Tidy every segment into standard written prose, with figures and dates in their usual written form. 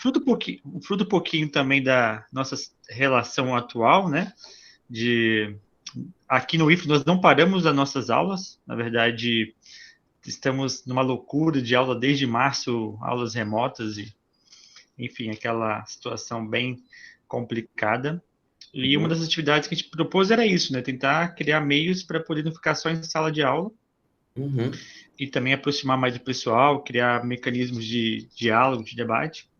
fruto um pouquinho também da nossa relação atual, né? Aqui no IF nós não paramos as nossas aulas, na verdade, estamos numa loucura de aula desde março, aulas remotas e, enfim, aquela situação bem complicada. E uma das atividades que a gente propôs era isso, né? Tentar criar meios para poder não ficar só em sala de aula e também aproximar mais o pessoal, criar mecanismos de diálogo, de debate.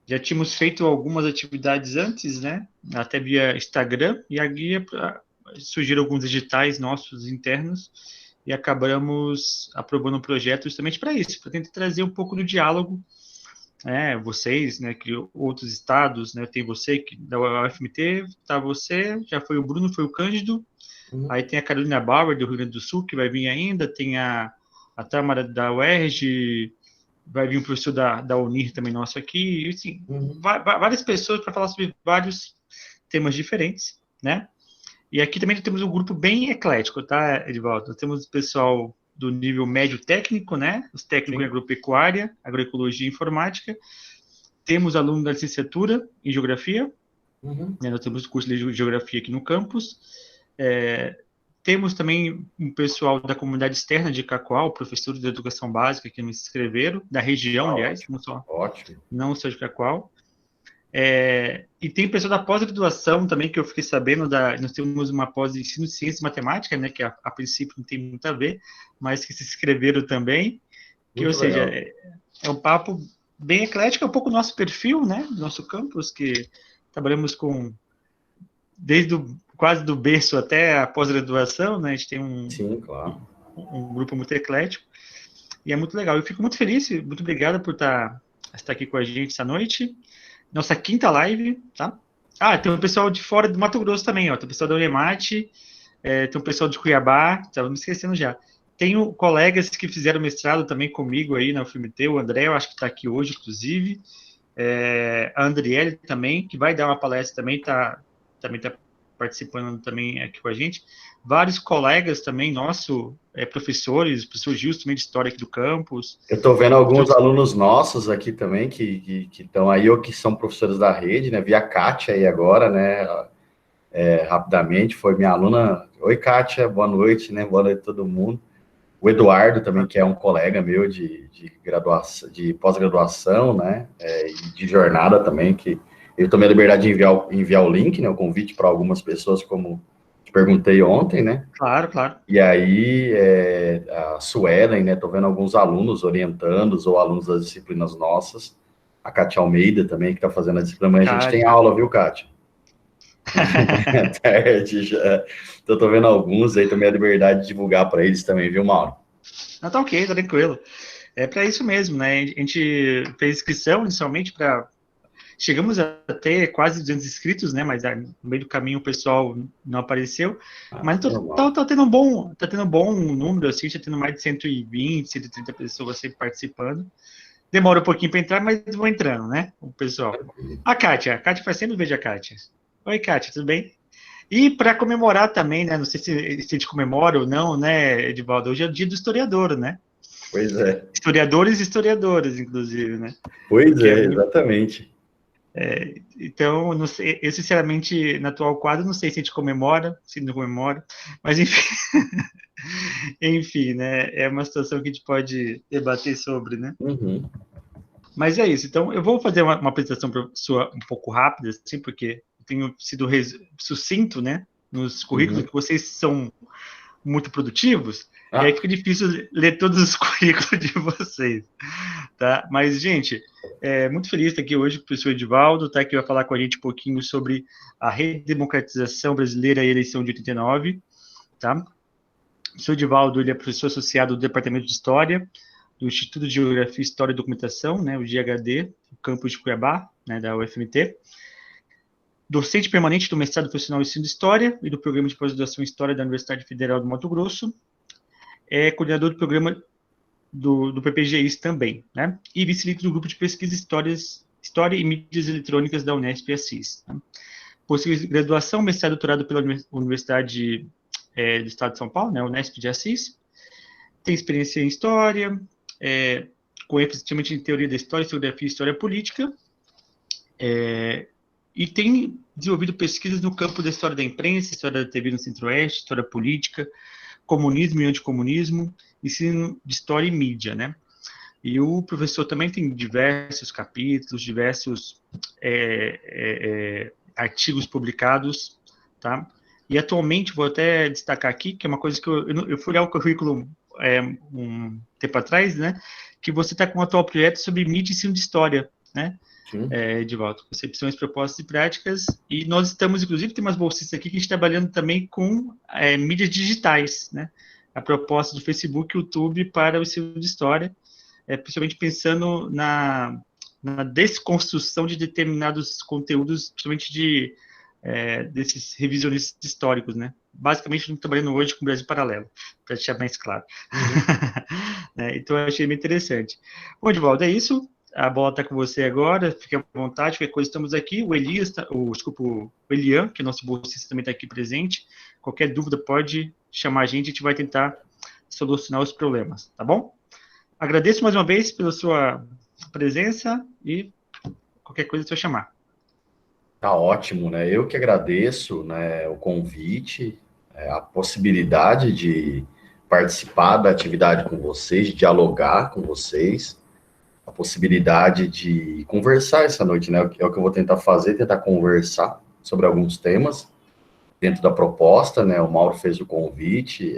Já tínhamos feito algumas atividades antes, né? Até via Instagram, e a guia surgiram alguns digitais nossos internos e acabamos aprovando um projeto justamente para isso, para tentar trazer um pouco do diálogo, né? Vocês, né? Que outros estados, né? Tem você que da UFMT, tá você, já foi o Bruno, foi o Cândido, aí tem a Carolina Bauer do Rio Grande do Sul que vai vir ainda, tem a Tâmara da UERJ, vai vir um professor da Unir também nosso aqui, e, assim, várias pessoas para falar sobre vários temas diferentes, né? E aqui também temos um grupo bem eclético, tá, Edivaldo? Nós temos o pessoal do nível médio técnico, né? Os técnicos em agropecuária, agroecologia e informática. Temos alunos da licenciatura em geografia, né? Nós temos curso de geografia aqui no campus. Temos também um pessoal da comunidade externa de Cacoal, professores de educação básica que nos inscreveram, da região, aliás, não só de Cacoal. E tem pessoal da pós-graduação também, que eu fiquei sabendo, nós temos uma pós de ensino de ciência e matemática, né, que a princípio não tem muito a ver, mas que se inscreveram também, que, ou seja, é um papo bem eclético, é um pouco o nosso perfil, né, do nosso campus, que trabalhamos com, desde quase do berço até a pós-graduação, né, a gente tem um grupo muito eclético, e é muito legal. Eu fico muito feliz, muito obrigado por estar aqui com a gente essa noite. Nossa quinta live, tá? Tem um pessoal de fora do Mato Grosso também, ó. Tem o pessoal da Unemate, tem o pessoal de Cuiabá, estava me esquecendo já. Tenho colegas que fizeram mestrado também comigo aí na UFMT, o André, eu acho que está aqui hoje, inclusive. A Andriele também, que vai dar uma palestra também tá participando também aqui com a gente. Vários colegas também, professores, o professor Gilson também de História aqui do campus. Eu estou vendo alguns alunos nossos aqui também, que estão aí, ou que são professores da rede, né? Vi a Kátia aí agora, né? Rapidamente, foi minha aluna. Oi, Kátia, boa noite, né? Boa noite a todo mundo. O Eduardo também, que é um colega meu de graduação, de pós-graduação, né? E de jornada também, que eu tomei a liberdade de enviar o link, né? O convite para algumas pessoas, como te perguntei ontem, né? Claro, claro. E aí, a Suelen, né? Tô vendo alguns alunos orientandos ou alunos das disciplinas nossas. A Kátia Almeida também, que está fazendo a disciplina. Amanhã a gente tem aula, viu, Kátia? Tarde já. Então, tô vendo alguns aí, tomei a liberdade de divulgar para eles também, viu, Mauro? Tá ok, tá tranquilo. É para isso mesmo, né? A gente fez inscrição inicialmente para. Chegamos a ter quase 200 inscritos, né? Mas no meio do caminho o pessoal não apareceu. Mas tá tendo um bom número, assim, já tendo mais de 120, 130 pessoas sempre participando. Demora um pouquinho para entrar, mas vão entrando, né? O pessoal. A Kátia faz sempre vejo a Kátia. Oi, Kátia, tudo bem? E para comemorar também, né? Não sei se a gente comemora ou não, né, Edivaldo? Hoje é o dia do historiador, né? Pois é. Historiadores e historiadoras, inclusive, né? Pois exatamente. Então, não sei, eu sinceramente, no atual quadro, não sei se a gente comemora, se não comemora, mas enfim, enfim, né? É uma situação que a gente pode debater sobre, né? Mas é isso. Então, eu vou fazer uma apresentação sua um pouco rápida, assim, porque eu tenho sido sucinto, né? Nos currículos, que vocês são muito produtivos, e aí fica difícil ler todos os currículos de vocês, tá? Mas, gente, muito feliz de estar aqui hoje com o professor Edivaldo, tá? Que vai falar com a gente um pouquinho sobre a redemocratização brasileira e a eleição de 89, tá? O professor Edivaldo, ele é professor associado do Departamento de História, do Instituto de Geografia, História e Documentação, né, o GHD, do campus de Cuiabá, né, da UFMT, docente permanente do mestrado profissional em ensino de História e do programa de pós-graduação em História da Universidade Federal do Mato Grosso, é coordenador do programa do PPGIS também, né, e vice-líder do grupo de pesquisa História e Mídias Eletrônicas da Unesp e Assis. Né. Possui graduação, mestrado e doutorado pela Universidade do Estado de São Paulo, né, Unesp de Assis, tem experiência em História, com ênfase em teoria da história, historiografia e história política, E tem desenvolvido pesquisas no campo da história da imprensa, história da TV no Centro-Oeste, história política, comunismo e anticomunismo, ensino de história e mídia, né? E o professor também tem diversos capítulos, diversos artigos publicados, tá? E atualmente, vou até destacar aqui, que é uma coisa que eu fui olhar o currículo um tempo atrás, né? Que você está com um atual projeto sobre mídia e ensino de história, né? Edivaldo, concepções, propostas e práticas, e nós estamos, inclusive, tem umas bolsistas aqui que estão trabalhando também com mídias digitais, né? A proposta do Facebook e YouTube para o ensino de história, principalmente pensando na desconstrução de determinados conteúdos, principalmente desses revisionistas históricos, né? Basicamente, estamos trabalhando hoje com o Brasil Paralelo, para deixar mais claro. Então, eu achei bem interessante. Bom, Edivaldo, é isso. A bola está com você agora, fique à vontade, qualquer coisa estamos aqui. O Elian, que é nosso bolsista, também está aqui presente. Qualquer dúvida pode chamar a gente vai tentar solucionar os problemas, tá bom? Agradeço mais uma vez pela sua presença e qualquer coisa é só chamar. Tá ótimo, né? Eu que agradeço, né, o convite, a possibilidade de participar da atividade com vocês, de dialogar com vocês, a possibilidade de conversar essa noite, né? É o que eu vou tentar fazer, tentar conversar sobre alguns temas dentro da proposta, né? O Mauro fez o convite,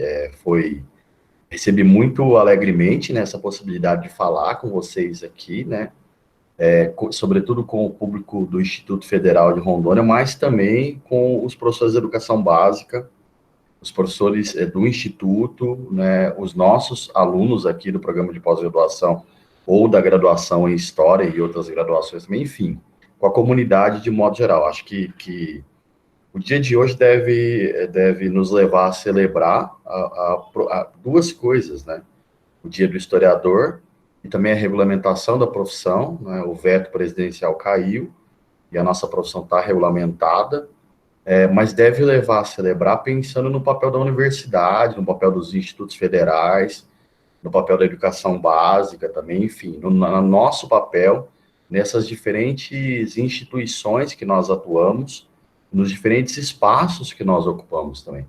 recebi muito alegremente, né, essa possibilidade de falar com vocês aqui, né? Sobretudo com o público do Instituto Federal de Rondônia, mas também com os professores de educação básica, os professores do Instituto, né, os nossos alunos aqui do programa de pós-graduação ou da graduação em História e outras graduações também, enfim, com a comunidade de modo geral. Acho que o dia de hoje deve nos levar a celebrar duas coisas, né? O Dia do Historiador e também a regulamentação da profissão, né? O veto presidencial caiu e a nossa profissão está regulamentada, mas deve levar a celebrar pensando no papel da universidade, no papel dos institutos federais, no papel da educação básica também, enfim, no nosso papel nessas diferentes instituições que nós atuamos, nos diferentes espaços que nós ocupamos também.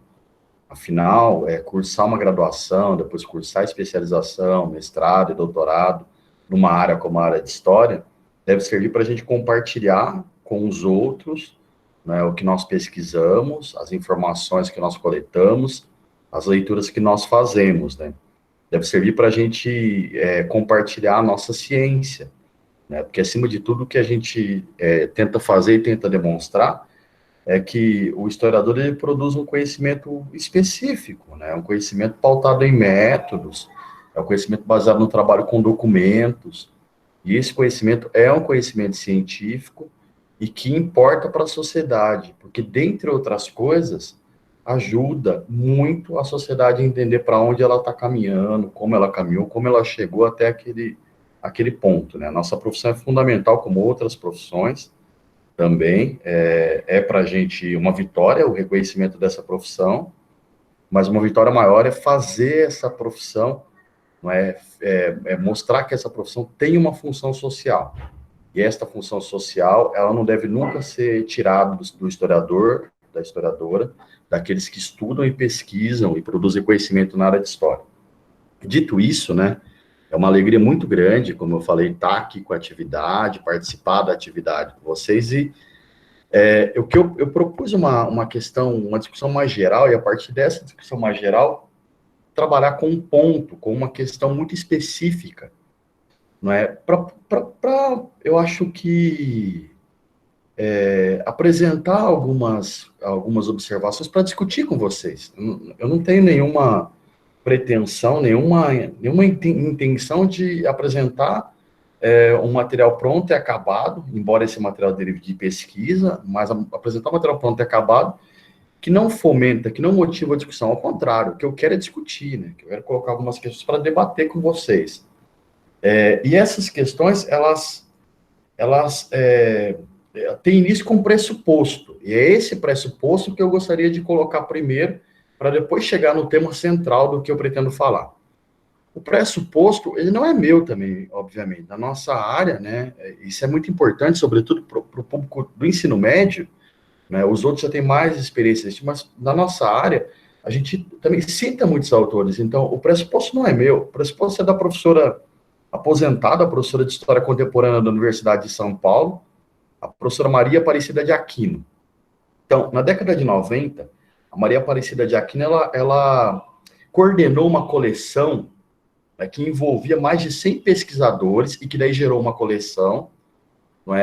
Afinal, cursar uma graduação, depois cursar especialização, mestrado e doutorado, numa área como a área de história, deve servir para a gente compartilhar com os outros, né, o que nós pesquisamos, as informações que nós coletamos, as leituras que nós fazemos, né? Deve servir para a gente compartilhar a nossa ciência, né? Porque, acima de tudo, o que a gente tenta fazer e tenta demonstrar é que o historiador ele produz um conhecimento específico, né? Um conhecimento pautado em métodos, é um conhecimento baseado no trabalho com documentos, e esse conhecimento é um conhecimento científico e que importa para a sociedade, porque, dentre outras coisas, ajuda muito a sociedade a entender para onde ela está caminhando, como ela caminhou, como ela chegou até aquele ponto, né? A nossa profissão é fundamental, como outras profissões, também para a gente uma vitória, o reconhecimento dessa profissão, mas uma vitória maior é fazer essa profissão, não mostrar que essa profissão tem uma função social, e esta função social, ela não deve nunca ser tirada do historiador, da historiadora, daqueles que estudam e pesquisam e produzem conhecimento na área de história. Dito isso, né, é uma alegria muito grande, como eu falei, estar aqui com a atividade, participar da atividade com vocês, e eu propus uma questão, uma discussão mais geral, e a partir dessa discussão mais geral, trabalhar com um ponto, com uma questão muito específica, não é? Eu acho que apresentar algumas observações para discutir com vocês. Eu não tenho nenhuma pretensão, nenhuma intenção de apresentar um material pronto e acabado, embora esse material derive de pesquisa, mas apresentar um material pronto e acabado que não fomenta, que não motiva a discussão, ao contrário, o que eu quero é discutir, né? Que eu quero colocar algumas questões para debater com vocês. E essas questões, elas têm início com um pressuposto, e é esse pressuposto que eu gostaria de colocar primeiro, para depois chegar no tema central do que eu pretendo falar. O pressuposto, ele não é meu também, obviamente. Na nossa área, né, isso é muito importante, sobretudo para o público do ensino médio, né, os outros já têm mais experiência, mas na nossa área, a gente também cita muitos autores. Então, o pressuposto não é meu, o pressuposto é da professora aposentada, a professora de História Contemporânea da Universidade de São Paulo, a professora Maria Aparecida de Aquino. Então, na década de 90, a Maria Aparecida de Aquino, ela coordenou uma coleção, né, que envolvia mais de 100 pesquisadores e que daí gerou uma coleção, não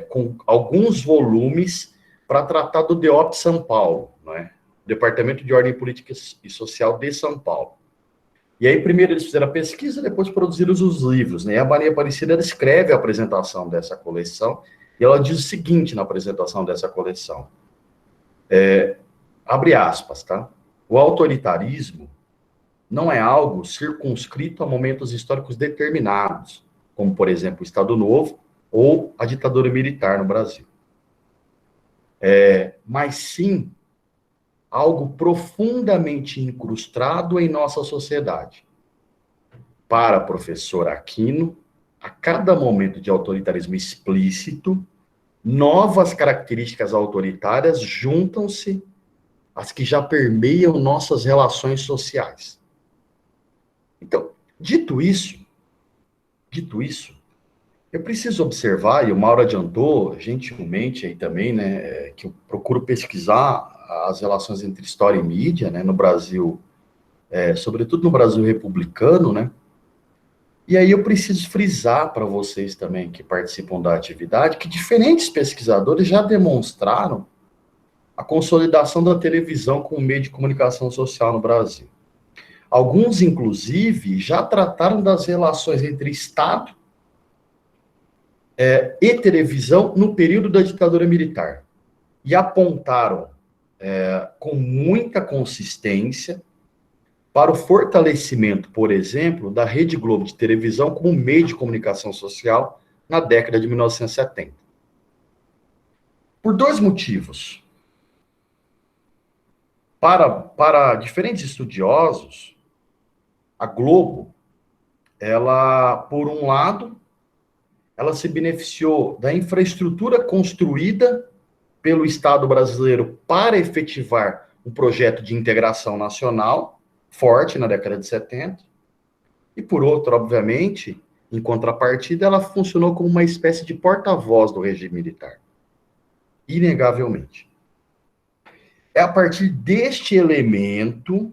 com alguns volumes para tratar do DEOP São Paulo, não é? Departamento de Ordem Política e Social de São Paulo. E aí, primeiro eles fizeram a pesquisa, depois produziram os livros, né? E a Maria Aparecida escreve a apresentação dessa coleção, e ela diz o seguinte na apresentação dessa coleção, abre aspas, tá? O autoritarismo não é algo circunscrito a momentos históricos determinados, como, por exemplo, o Estado Novo ou a ditadura militar no Brasil. Mas sim algo profundamente incrustado em nossa sociedade. Para a professora Aquino, a cada momento de autoritarismo explícito, novas características autoritárias juntam-se às que já permeiam nossas relações sociais. Então, dito isso, eu preciso observar, e o Mauro adiantou gentilmente aí também, né, que eu procuro pesquisar as relações entre história e mídia, né, no Brasil, sobretudo no Brasil republicano, né, e aí eu preciso frisar para vocês também que participam da atividade, que diferentes pesquisadores já demonstraram a consolidação da televisão como meio de comunicação social no Brasil. Alguns, inclusive, já trataram das relações entre Estado e televisão no período da ditadura militar. E apontaram com muita consistência para o fortalecimento, por exemplo, da Rede Globo de televisão como meio de comunicação social na década de 1970. Por dois motivos. Para diferentes estudiosos, a Globo, ela, por um lado, ela se beneficiou da infraestrutura construída pelo Estado brasileiro para efetivar um projeto de integração nacional forte na década de 70, e por outro, obviamente, em contrapartida, ela funcionou como uma espécie de porta-voz do regime militar. Inegavelmente. É a partir deste elemento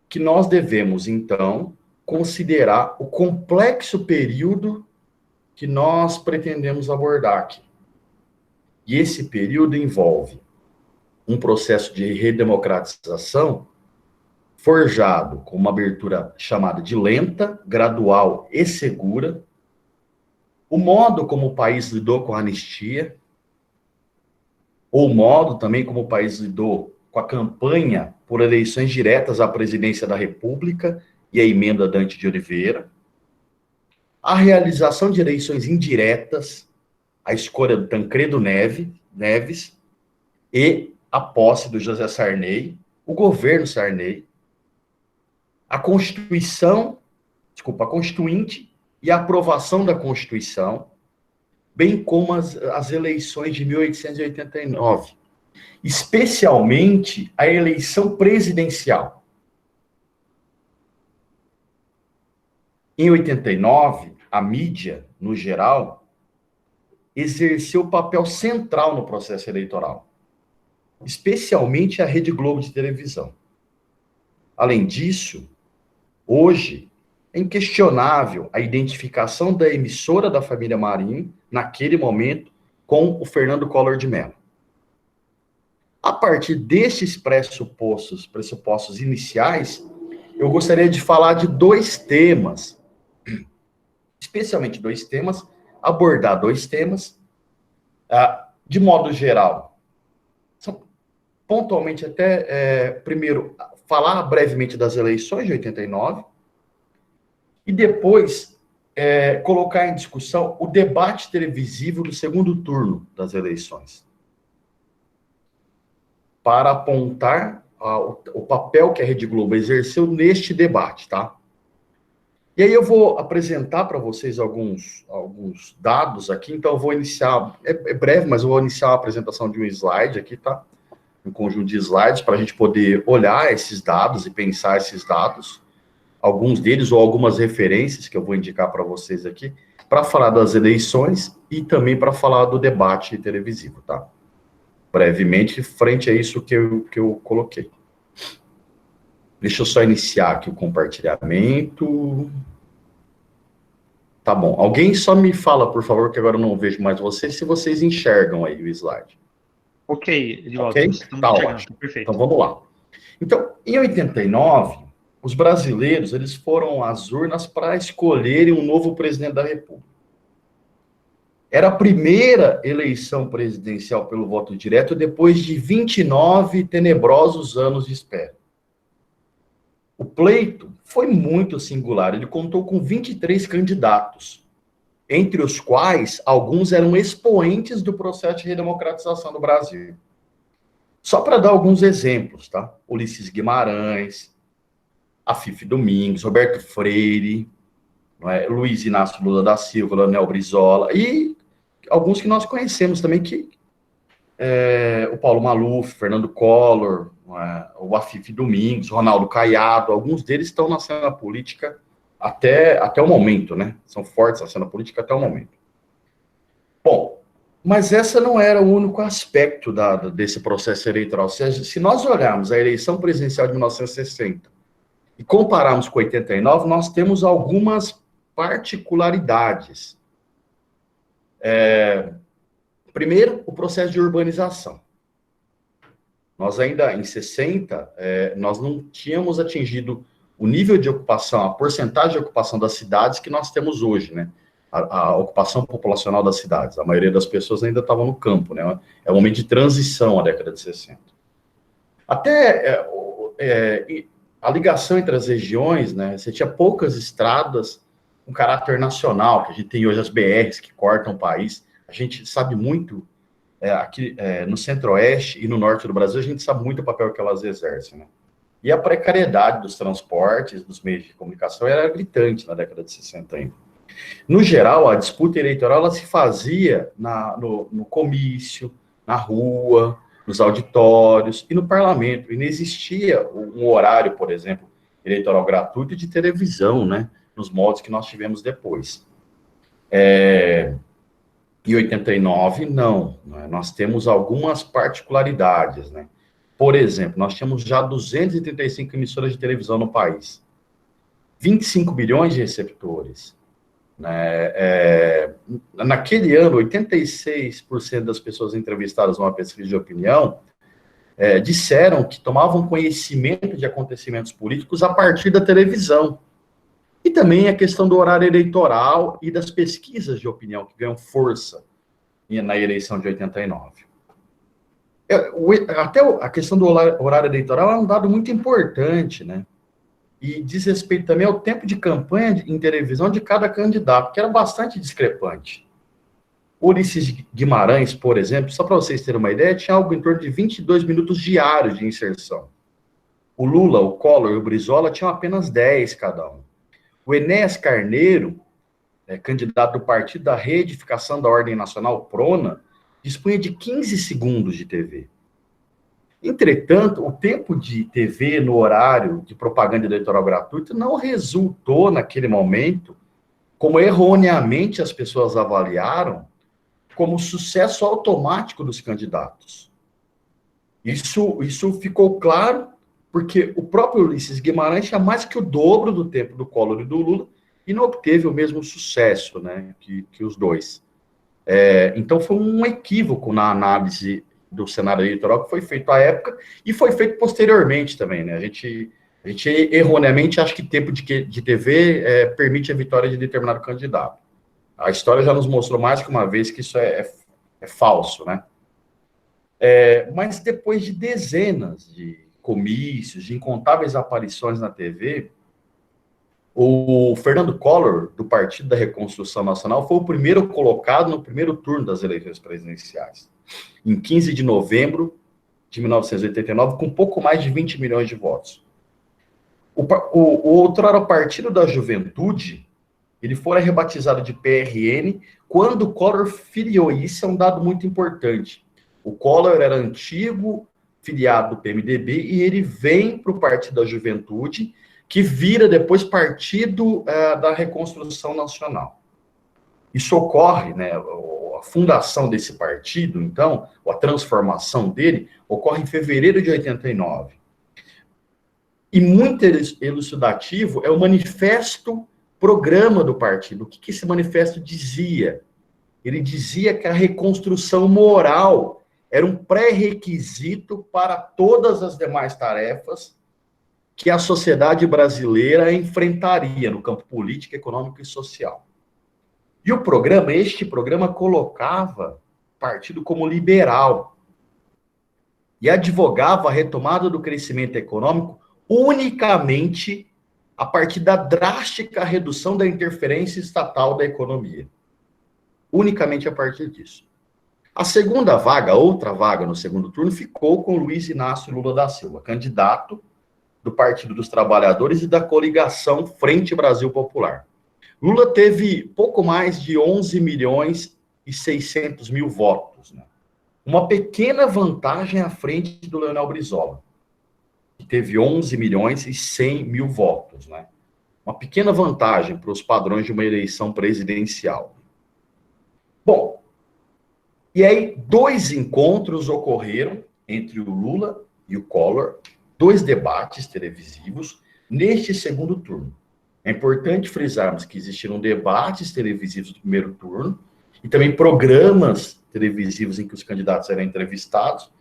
que nós devemos, então, considerar o complexo período que nós pretendemos abordar aqui. E esse período envolve um processo de redemocratização forjado com uma abertura chamada de lenta, gradual e segura, o modo como o país lidou com a anistia, ou o modo também como o país lidou com a campanha por eleições diretas à presidência da República e a emenda Dante de Oliveira, a realização de eleições indiretas, a escolha do Tancredo Neves e a posse do José Sarney, o governo Sarney, a Constituinte e a aprovação da Constituição, bem como as eleições de 1889, especialmente a eleição presidencial. Em 89, a mídia, no geral, exerceu papel central no processo eleitoral, especialmente a Rede Globo de televisão. Além disso, hoje, é inquestionável a identificação da emissora da família Marinho, naquele momento, com o Fernando Collor de Mello. A partir destes pressupostos iniciais, eu gostaria de falar de dois temas, especialmente dois temas, abordar dois temas, de modo geral. Pontualmente até, primeiro, falar brevemente das eleições de 89, e depois colocar em discussão o debate televisivo do segundo turno das eleições, para apontar o papel que a Rede Globo exerceu neste debate, tá? E aí eu vou apresentar para vocês alguns dados aqui, então eu vou iniciar, é breve, mas eu vou iniciar a apresentação de um slide aqui, tá? Um conjunto de slides para a gente poder olhar esses dados e pensar esses dados, alguns deles ou algumas referências que eu vou indicar para vocês aqui, para falar das eleições e também para falar do debate televisivo, tá? Brevemente, frente a isso que eu coloquei. Deixa eu só iniciar aqui o compartilhamento. Tá bom. Alguém só me fala, por favor, que agora eu não vejo mais vocês, se vocês enxergam aí o slide. Ok, Edivaldo, Ok? Tá ótimo. Perfeito. Então, vamos lá. Então, em 89, os brasileiros, eles foram às urnas para escolherem um novo presidente da República. Era a primeira eleição presidencial pelo voto direto depois de 29 tenebrosos anos de espera. O pleito foi muito singular. Ele contou com 23 candidatos, entre os quais alguns eram expoentes do processo de redemocratização do Brasil. Só para dar alguns exemplos, tá? Ulisses Guimarães, Afife Domingos, Roberto Freire, não é? Luiz Inácio Lula da Silva, Leonel Brizola, e alguns que nós conhecemos também, o Paulo Maluf, Fernando Collor, o Afife Domingos, Ronaldo Caiado, alguns deles estão na cena política até o momento, né? São fortes na cena política até o momento. Bom, mas essa não era o único aspecto desse processo eleitoral. Se nós olharmos a eleição presidencial de 1960 e compararmos com 89, nós temos algumas particularidades. Primeiro, o processo de urbanização. Nós ainda, em 60, nós não tínhamos atingido o nível de ocupação, a porcentagem de ocupação das cidades que nós temos hoje, né? A ocupação populacional das cidades. A maioria das pessoas ainda estavam no campo, né? É um momento de transição à década de 60. Até a ligação entre as regiões, né? Você tinha poucas estradas com caráter nacional, que a gente tem hoje as BRs que cortam o país. A gente sabe muito, aqui no centro-oeste e no norte do Brasil, a gente sabe muito o papel que elas exercem, né? E a precariedade dos transportes, dos meios de comunicação, era gritante na década de 60 ainda. No geral, a disputa eleitoral ela se fazia no comício, na rua, nos auditórios e no parlamento. E não existia um horário, por exemplo, eleitoral gratuito de televisão, né? Nos modos que nós tivemos depois. Em 89, não. Nós temos algumas particularidades, né? Por exemplo, nós tínhamos já 235 emissoras de televisão no país. 25 milhões de receptores. Naquele ano, 86% das pessoas entrevistadas numa pesquisa de opinião disseram que tomavam conhecimento de acontecimentos políticos a partir da televisão. E também a questão do horário eleitoral e das pesquisas de opinião que ganham força na eleição de 89. Até a questão do horário eleitoral é um dado muito importante, né? E diz respeito também ao tempo de campanha em televisão de cada candidato, que era bastante discrepante. Ulisses Guimarães, por exemplo, só para vocês terem uma ideia, tinha algo em torno de 22 minutos diários de inserção. O Lula, o Collor e o Brizola tinham apenas 10 cada um. O Enéas Carneiro, candidato do Partido da Reedificação da Ordem Nacional, PRONA, dispunha de 15 segundos de TV. Entretanto, o tempo de TV no horário de propaganda eleitoral gratuita não resultou, naquele momento, como erroneamente as pessoas avaliaram, como sucesso automático dos candidatos. Isso ficou claro porque o próprio Ulisses Guimarães tinha mais que o dobro do tempo do Collor e do Lula e não obteve o mesmo sucesso, né, que os dois. Então, foi um equívoco na análise do cenário eleitoral que foi feito à época e foi feito posteriormente também, né? A gente erroneamente acha que tempo de TV permite a vitória de determinado candidato. A história já nos mostrou mais que uma vez que isso é falso, né? Mas depois de dezenas de comícios, de incontáveis aparições na TV, o Fernando Collor, do Partido da Reconstrução Nacional, foi o primeiro colocado no primeiro turno das eleições presidenciais. Em 15 de novembro de 1989, com pouco mais de 20 milhões de votos. O outrora Partido da Juventude, ele foi rebatizado de PRN quando o Collor filiou. E isso é um dado muito importante. O Collor era antigo filiado do PMDB e ele vem para o Partido da Juventude, que vira depois Partido da Reconstrução Nacional. Isso ocorre, né? A fundação desse partido, então, a transformação dele, ocorre em fevereiro de 89. E muito elucidativo é o manifesto programa do partido. O que esse manifesto dizia? Ele dizia que a reconstrução moral era um pré-requisito para todas as demais tarefas que a sociedade brasileira enfrentaria no campo político, econômico e social. E este programa colocava o partido como liberal e advogava a retomada do crescimento econômico unicamente a partir da drástica redução da interferência estatal da economia. Unicamente a partir disso. A segunda vaga, outra vaga no segundo turno, ficou com Luiz Inácio Lula da Silva, candidato do Partido dos Trabalhadores e da coligação Frente Brasil Popular. Lula teve pouco mais de 11 milhões e 600 mil votos, né? Uma pequena vantagem à frente do Leonel Brizola, que teve 11 milhões e 100 mil votos, né? Uma pequena vantagem para os padrões de uma eleição presidencial. Bom, e aí 2 encontros ocorreram entre o Lula e o Collor, 2 debates televisivos neste segundo turno. É importante frisarmos que existiram debates televisivos do primeiro turno e também programas televisivos em que os candidatos eram entrevistados,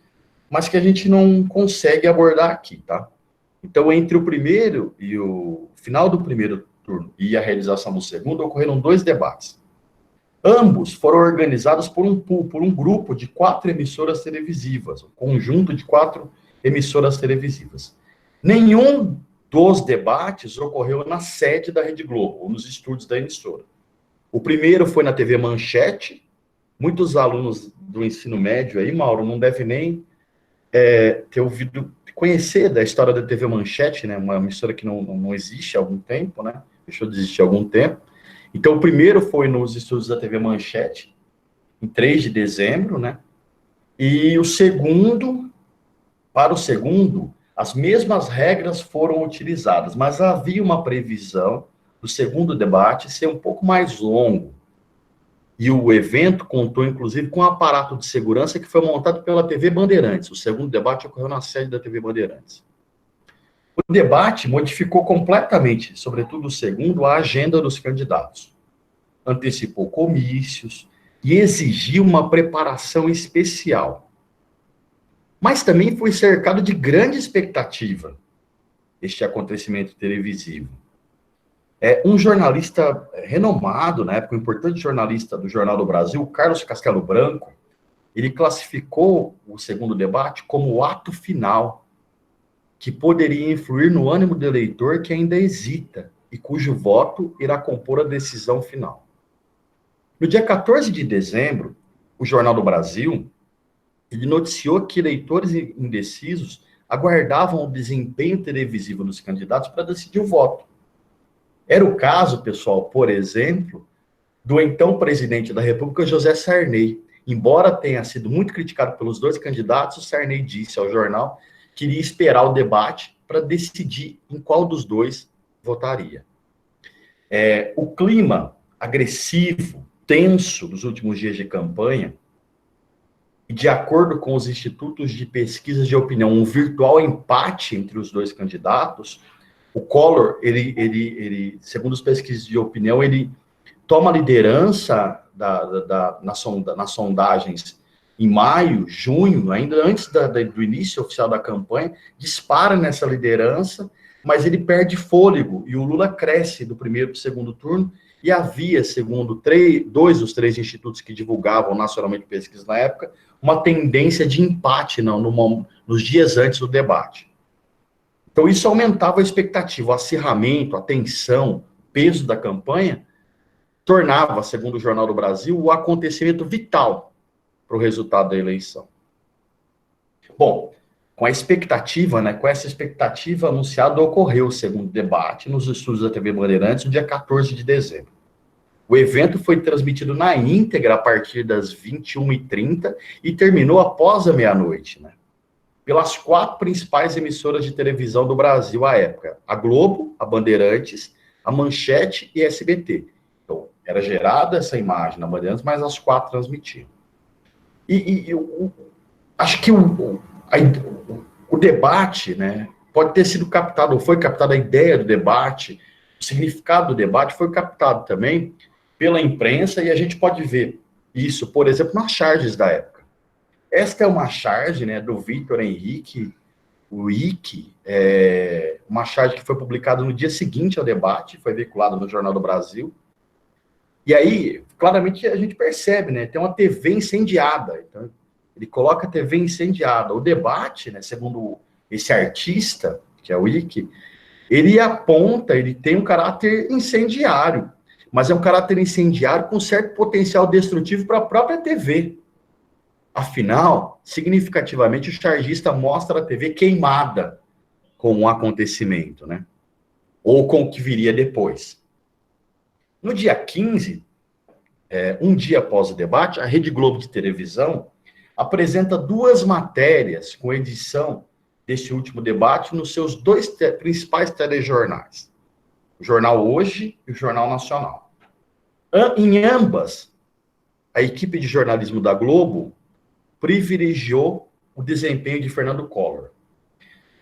mas que a gente não consegue abordar aqui, tá? Então, entre o primeiro e o final do primeiro turno e a realização do segundo, ocorreram 2 debates. Ambos foram organizados por um grupo de 4 emissoras televisivas, um conjunto de 4 emissoras televisivas. Nenhum dos debates ocorreu na sede da Rede Globo, ou nos estúdios da emissora. O primeiro foi na TV Manchete. Muitos alunos do ensino médio aí, Mauro, não devem nem ter ouvido, conhecer da história da TV Manchete, né? Uma emissora que não existe há algum tempo, né? Deixou de existir há algum tempo. Então, o primeiro foi nos estúdios da TV Manchete, em 3 de dezembro, né? E para o segundo, as mesmas regras foram utilizadas, mas havia uma previsão do segundo debate ser um pouco mais longo. E o evento contou, inclusive, com um aparato de segurança que foi montado pela TV Bandeirantes. O segundo debate ocorreu na sede da TV Bandeirantes. O debate modificou completamente, sobretudo o segundo, a agenda dos candidatos. Antecipou comícios e exigiu uma preparação especial. Mas também foi cercado de grande expectativa este acontecimento televisivo. Um jornalista renomado, na época, um importante jornalista do Jornal do Brasil, Carlos Castelo Branco, ele classificou o segundo debate como o ato final, que poderia influir no ânimo do eleitor que ainda hesita e cujo voto irá compor a decisão final. No dia 14 de dezembro, o Jornal do Brasil, ele noticiou que eleitores indecisos aguardavam o desempenho televisivo dos candidatos para decidir o voto. Era o caso, pessoal, por exemplo, do então presidente da República, José Sarney. Embora tenha sido muito criticado pelos 2 candidatos, o Sarney disse ao jornal que iria esperar o debate para decidir em qual dos 2 votaria. O clima agressivo, tenso dos últimos dias de campanha, e de acordo com os institutos de pesquisa de opinião, um virtual empate entre os 2 candidatos, o Collor, ele, segundo as pesquisas de opinião, ele toma a liderança nas sondagens em maio, junho, ainda antes do início oficial da campanha, dispara nessa liderança, mas ele perde fôlego, e o Lula cresce do primeiro para o segundo turno, e havia, segundo 2 dos 3 institutos que divulgavam nacionalmente pesquisas na época, uma tendência de empate nos dias antes do debate. Então, isso aumentava a expectativa, o acirramento, a tensão, o peso da campanha, tornava, segundo o Jornal do Brasil, o acontecimento vital para o resultado da eleição. Bom, com a expectativa, né, com essa expectativa anunciada, ocorreu o segundo debate nos estúdios da TV Bandeirantes no dia 14 de dezembro. O evento foi transmitido na íntegra a partir das 21h30 e terminou após a meia-noite, né? Pelas 4 principais emissoras de televisão do Brasil à época: a Globo, a Bandeirantes, a Manchete e a SBT. Então, era gerada essa imagem na Bandeirantes, mas as 4 transmitiam. Acho que o debate, né, pode ter sido captado, ou foi captada a ideia do debate, o significado do debate foi captado também pela imprensa, e a gente pode ver isso, por exemplo, nas charges da época. Esta é uma charge, né, do Vitor Henrique, o Ike, uma charge que foi publicada no dia seguinte ao debate, foi veiculada no Jornal do Brasil. E aí, claramente, a gente percebe, né, tem uma TV incendiada. Então, ele coloca a TV incendiada. O debate, né, segundo esse artista, que é o Ike, ele aponta, ele tem um caráter incendiário, mas é um caráter incendiário com certo potencial destrutivo para a própria TV. Afinal, significativamente, o chargista mostra a TV queimada com um acontecimento, né? Ou com o que viria depois. No dia 15, um dia após o debate, a Rede Globo de televisão apresenta 2 matérias com edição desse último debate nos seus 2 principais telejornais, o Jornal Hoje e o Jornal Nacional. Em ambas, a equipe de jornalismo da Globo privilegiou o desempenho de Fernando Collor.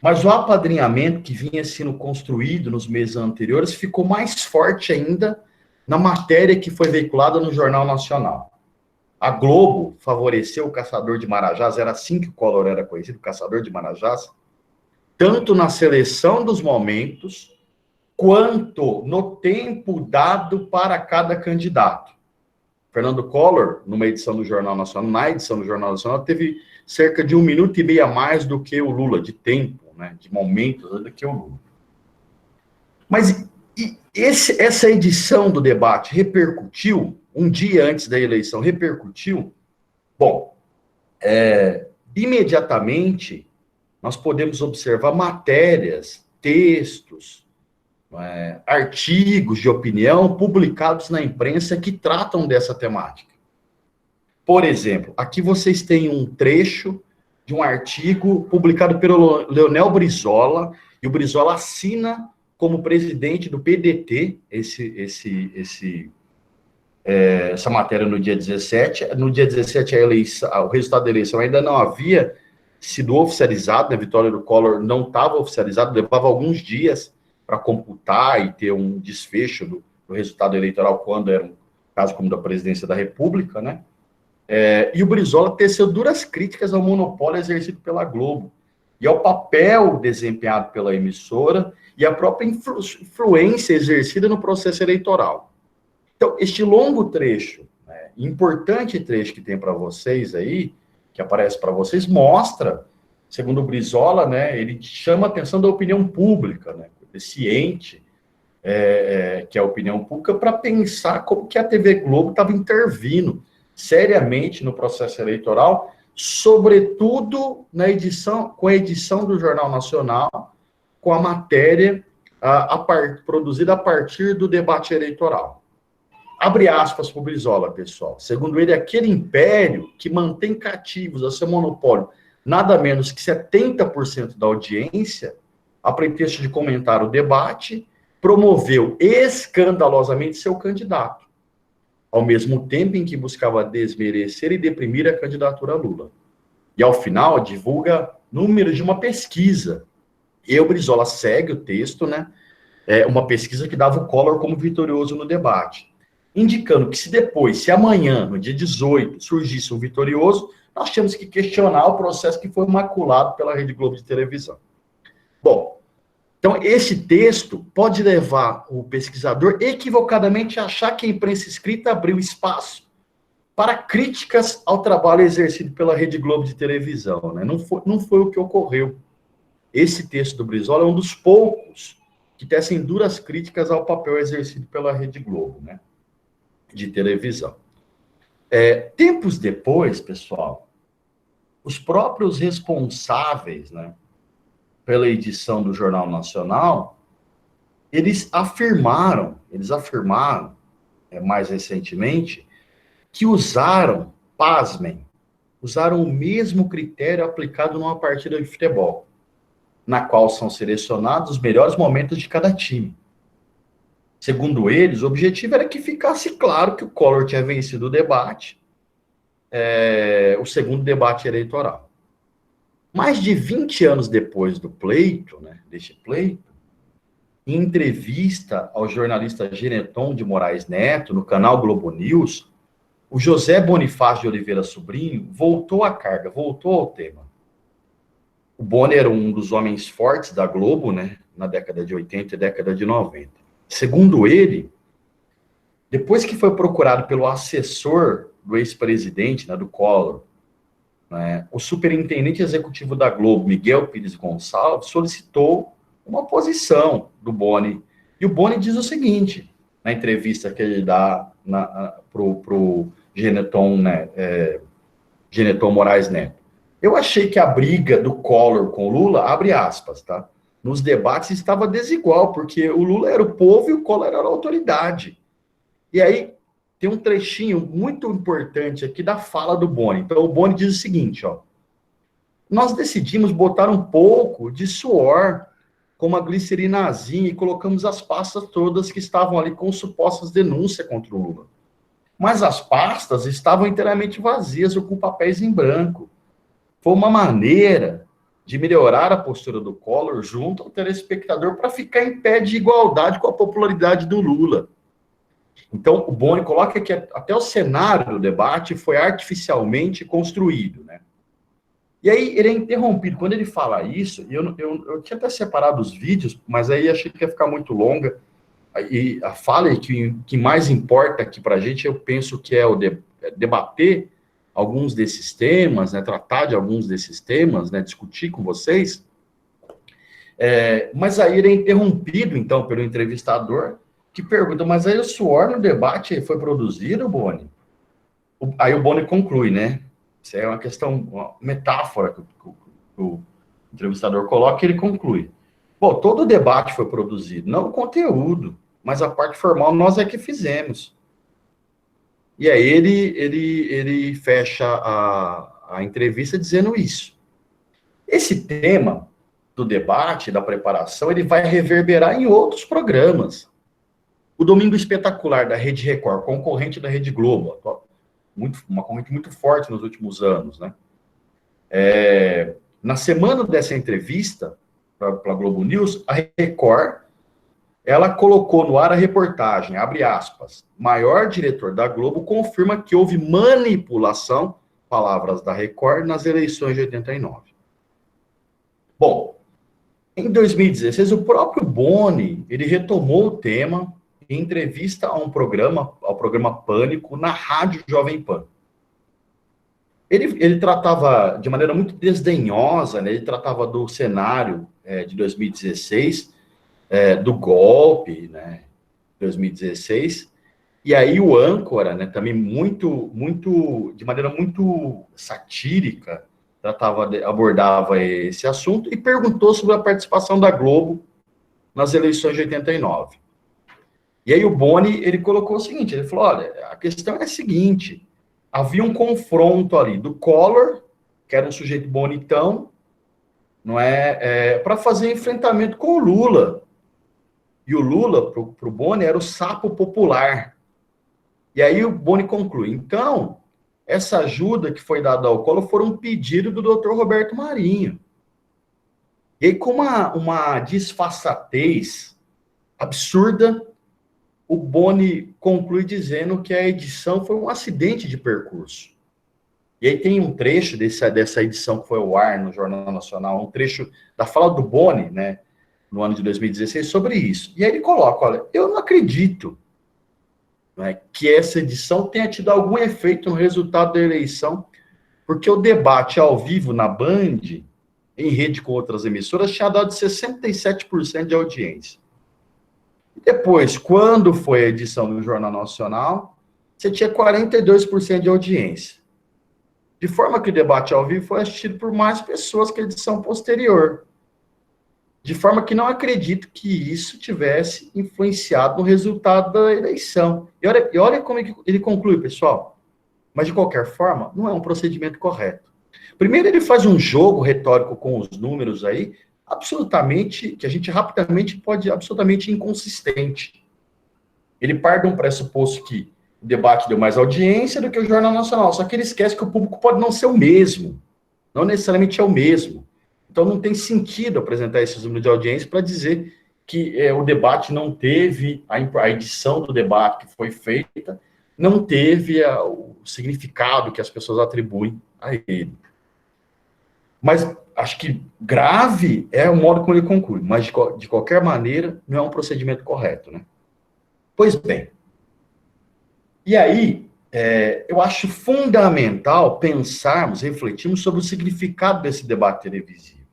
Mas o apadrinhamento que vinha sendo construído nos meses anteriores ficou mais forte ainda na matéria que foi veiculada no Jornal Nacional. A Globo favoreceu o caçador de Marajás, era assim que o Collor era conhecido, o caçador de Marajás, tanto na seleção dos momentos, quanto no tempo dado para cada candidato. Fernando Collor, numa edição do Jornal Nacional, na edição do Jornal Nacional, teve cerca de 1 minuto e meio a mais do que o Lula, de tempo, né, de momentos do que o Lula. Mas essa edição do debate repercutiu, um dia antes da eleição, repercutiu? Bom, imediatamente nós podemos observar matérias, textos, artigos de opinião publicados na imprensa que tratam dessa temática. Por exemplo, aqui vocês têm um trecho de um artigo publicado pelo Leonel Brizola, e o Brizola assina como presidente do PDT essa matéria no dia 17. No dia 17, o resultado da eleição ainda não havia sido oficializado, né? A vitória do Collor não estava oficializada, levava alguns dias para computar e ter um desfecho do resultado eleitoral quando era um caso como da presidência da República, né? E o Brizola teceu duras críticas ao monopólio exercido pela Globo e ao papel desempenhado pela emissora e a própria influência exercida no processo eleitoral. Então, este longo trecho, né, importante trecho que tem para vocês aí, que aparece para vocês, mostra, segundo o Brizola, né, ele chama a atenção da opinião pública, né, ciente, que é a opinião pública, para pensar como que a TV Globo estava intervindo seriamente no processo eleitoral, sobretudo com a edição do Jornal Nacional, com a matéria produzida a partir do debate eleitoral. Abre aspas para o Brizola, pessoal. Segundo ele, aquele império que mantém cativos a seu monopólio nada menos que 70% da audiência, a pretexto de comentar o debate, promoveu escandalosamente seu candidato, ao mesmo tempo em que buscava desmerecer e deprimir a candidatura Lula. E, ao final, divulga números de uma pesquisa. E o Brizola segue o texto, né? Uma pesquisa que dava o Collor como vitorioso no debate, indicando que se amanhã, no dia 18, surgisse um vitorioso, nós tínhamos que questionar o processo que foi maculado pela Rede Globo de televisão. Bom, então esse texto pode levar o pesquisador equivocadamente a achar que a imprensa escrita abriu espaço para críticas ao trabalho exercido pela Rede Globo de televisão, né? Não foi o que ocorreu. Esse texto do Brizola é um dos poucos que tecem duras críticas ao papel exercido pela Rede Globo, né, de televisão. Tempos depois, pessoal, os próprios responsáveis, né, pela edição do Jornal Nacional, eles afirmaram mais recentemente, que pasmem, usaram o mesmo critério aplicado numa partida de futebol, na qual são selecionados os melhores momentos de cada time. Segundo eles, o objetivo era que ficasse claro que o Collor tinha vencido o debate, o segundo debate eleitoral. Mais de 20 anos depois do pleito, né, deste pleito, em entrevista ao jornalista Geneton de Moraes Neto, no canal Globo News, o José Bonifácio de Oliveira Sobrinho voltou à carga, voltou ao tema. O Boni era um dos homens fortes da Globo, né, na década de 80 e década de 90. Segundo ele, depois que foi procurado pelo assessor do ex-presidente, né, do Collor, né, o superintendente executivo da Globo, Miguel Pires Gonçalves, solicitou uma posição do Boni. E o Boni diz o seguinte, na entrevista que ele dá pro Geneton, né, Geneton Moraes Neto. Eu achei que a briga do Collor com o Lula, abre aspas, tá? Nos debates estava desigual, porque o Lula era o povo e o Collor era a autoridade. E aí tem um trechinho muito importante aqui da fala do Boni. Então o Boni diz o seguinte, ó. Nós decidimos botar um pouco de suor com uma glicerinazinha e colocamos as pastas todas que estavam ali com supostas denúncias contra o Lula. Mas as pastas estavam inteiramente vazias ou com papéis em branco. Foi uma maneira de melhorar a postura do Collor junto ao telespectador para ficar em pé de igualdade com a popularidade do Lula. Então, o Boni coloca que até o cenário do debate foi artificialmente construído, né? E aí ele é interrompido. Quando ele fala isso, eu tinha até separado os vídeos, mas aí achei que ia ficar muito longa. E a fala que mais importa aqui para a gente, eu penso que é o debater alguns desses temas, né, tratar de alguns desses temas, né, discutir com vocês. Mas aí ele é interrompido, então, pelo entrevistador, que pergunta, mas aí o suor no debate foi produzido, Boni? Aí o Boni conclui, né? Isso é uma questão, uma metáfora que o entrevistador coloca e ele conclui. Bom, todo o debate foi produzido, não o conteúdo, mas a parte formal nós é que fizemos. E aí ele fecha a entrevista dizendo isso. Esse tema do debate, da preparação, ele vai reverberar em outros programas. O Domingo Espetacular da Rede Record, concorrente da Rede Globo, uma concorrente muito forte nos últimos anos, né? Na semana dessa entrevista para a Globo News, a Record, ela colocou no ar a reportagem, abre aspas, maior diretor da Globo confirma que houve manipulação, palavras da Record, nas eleições de 89. Bom, em 2016, o próprio Boni, ele retomou o tema em entrevista ao programa Pânico, na Rádio Jovem Pan. Ele tratava de maneira muito desdenhosa, né? Ele tratava do cenário de 2016, do golpe, né, 2016, e aí o âncora, né, também de maneira muito satírica, abordava esse assunto e perguntou sobre a participação da Globo nas eleições de 89. E aí o Boni, ele colocou o seguinte, ele falou, olha, a questão é a seguinte, havia um confronto ali do Collor, que era um sujeito bonitão, não para fazer enfrentamento com o Lula. E o Lula, para o Boni, era o sapo popular. E aí o Boni conclui, então, essa ajuda que foi dada ao Collor foi um pedido do Dr. Roberto Marinho. E aí, com uma disfarçatez absurda, o Boni conclui dizendo que a edição foi um acidente de percurso. E aí tem um trecho dessa edição que foi ao ar no Jornal Nacional, um trecho da fala do Boni, né, no ano de 2016, sobre isso. E aí ele coloca, olha, eu não acredito, né, que essa edição tenha tido algum efeito no resultado da eleição, porque o debate ao vivo na Band, em rede com outras emissoras, tinha dado 67% de audiência. Depois, quando foi a edição do Jornal Nacional, você tinha 42% de audiência. de forma que o debate ao vivo foi assistido por mais pessoas que a edição posterior. De forma que não acredito que isso tivesse influenciado no resultado da eleição. E olha como ele conclui, pessoal. Mas, de qualquer forma, não é um procedimento correto. Primeiro, ele faz um jogo retórico com os números aí, absolutamente, que a gente rapidamente pode, absolutamente inconsistente. Ele parte de um pressuposto que o debate deu mais audiência do que o Jornal Nacional, só que ele esquece que o público pode não ser o mesmo, não necessariamente é o mesmo. Então, não tem sentido apresentar esses números de audiência para dizer que o debate não teve, a edição do debate que foi feita, não teve o significado que as pessoas atribuem a ele. Mas acho que grave é o modo como ele conclui, mas de qualquer maneira não é um procedimento correto, né? Pois bem, e aí eu acho fundamental pensarmos, refletirmos sobre o significado desse debate televisivo.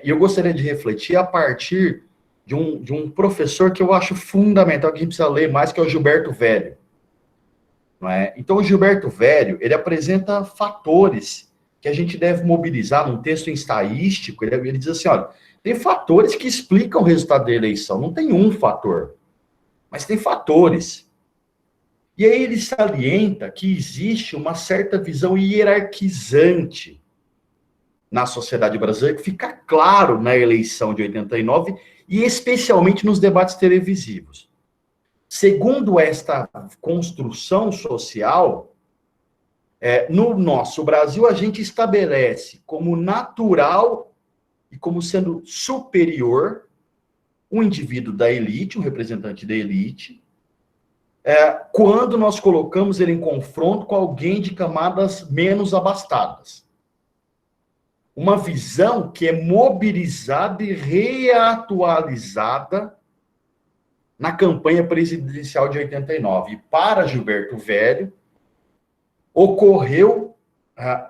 E eu gostaria de refletir a partir de um professor que eu acho fundamental, que a gente precisa ler mais, que é o Gilberto Velho. Não é? Então, o Gilberto Velho, ele apresenta fatores que a gente deve mobilizar num texto ensaístico. Ele diz assim, olha, tem fatores que explicam o resultado da eleição, não tem um fator, mas tem fatores. E aí ele salienta que existe uma certa visão hierarquizante na sociedade brasileira, que fica claro na eleição de 89 e especialmente nos debates televisivos. Segundo esta construção social, no nosso Brasil, a gente estabelece como natural e como sendo superior um indivíduo da elite, um representante da elite, quando nós colocamos ele em confronto com alguém de camadas menos abastadas. Uma visão que é mobilizada e reatualizada na campanha presidencial de 89. E para Gilberto Velho, ocorreu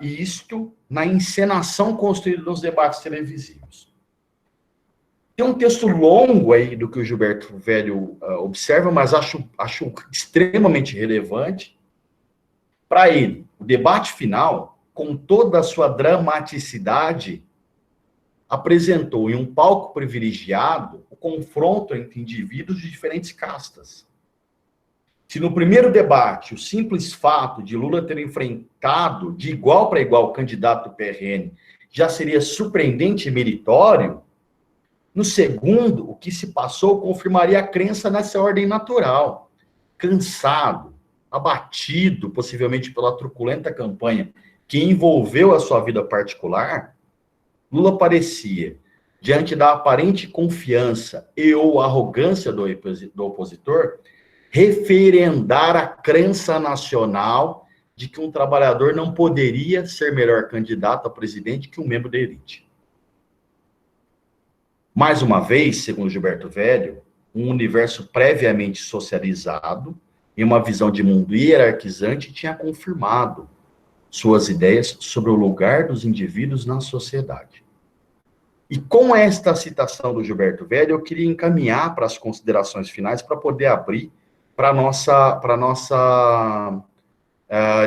isto na encenação construída nos debates televisivos. Tem um texto longo aí do que o Gilberto Velho observa, mas acho extremamente relevante. Para ele, o debate final, com toda a sua dramaticidade, apresentou em um palco privilegiado o confronto entre indivíduos de diferentes castas. Se no primeiro debate o simples fato de Lula ter enfrentado de igual para igual o candidato do PRN já seria surpreendente e meritório, no segundo, o que se passou confirmaria a crença nessa ordem natural. Cansado, abatido, possivelmente pela truculenta campanha que envolveu a sua vida particular, Lula parecia, diante da aparente confiança e ou arrogância do opositor, referendar a crença nacional de que um trabalhador não poderia ser melhor candidato a presidente que um membro da elite. Mais uma vez, segundo Gilberto Velho, um universo previamente socializado e uma visão de mundo hierarquizante tinha confirmado suas ideias sobre o lugar dos indivíduos na sociedade. E com esta citação do Gilberto Velho, eu queria encaminhar para as considerações finais para poder abrir para a nossa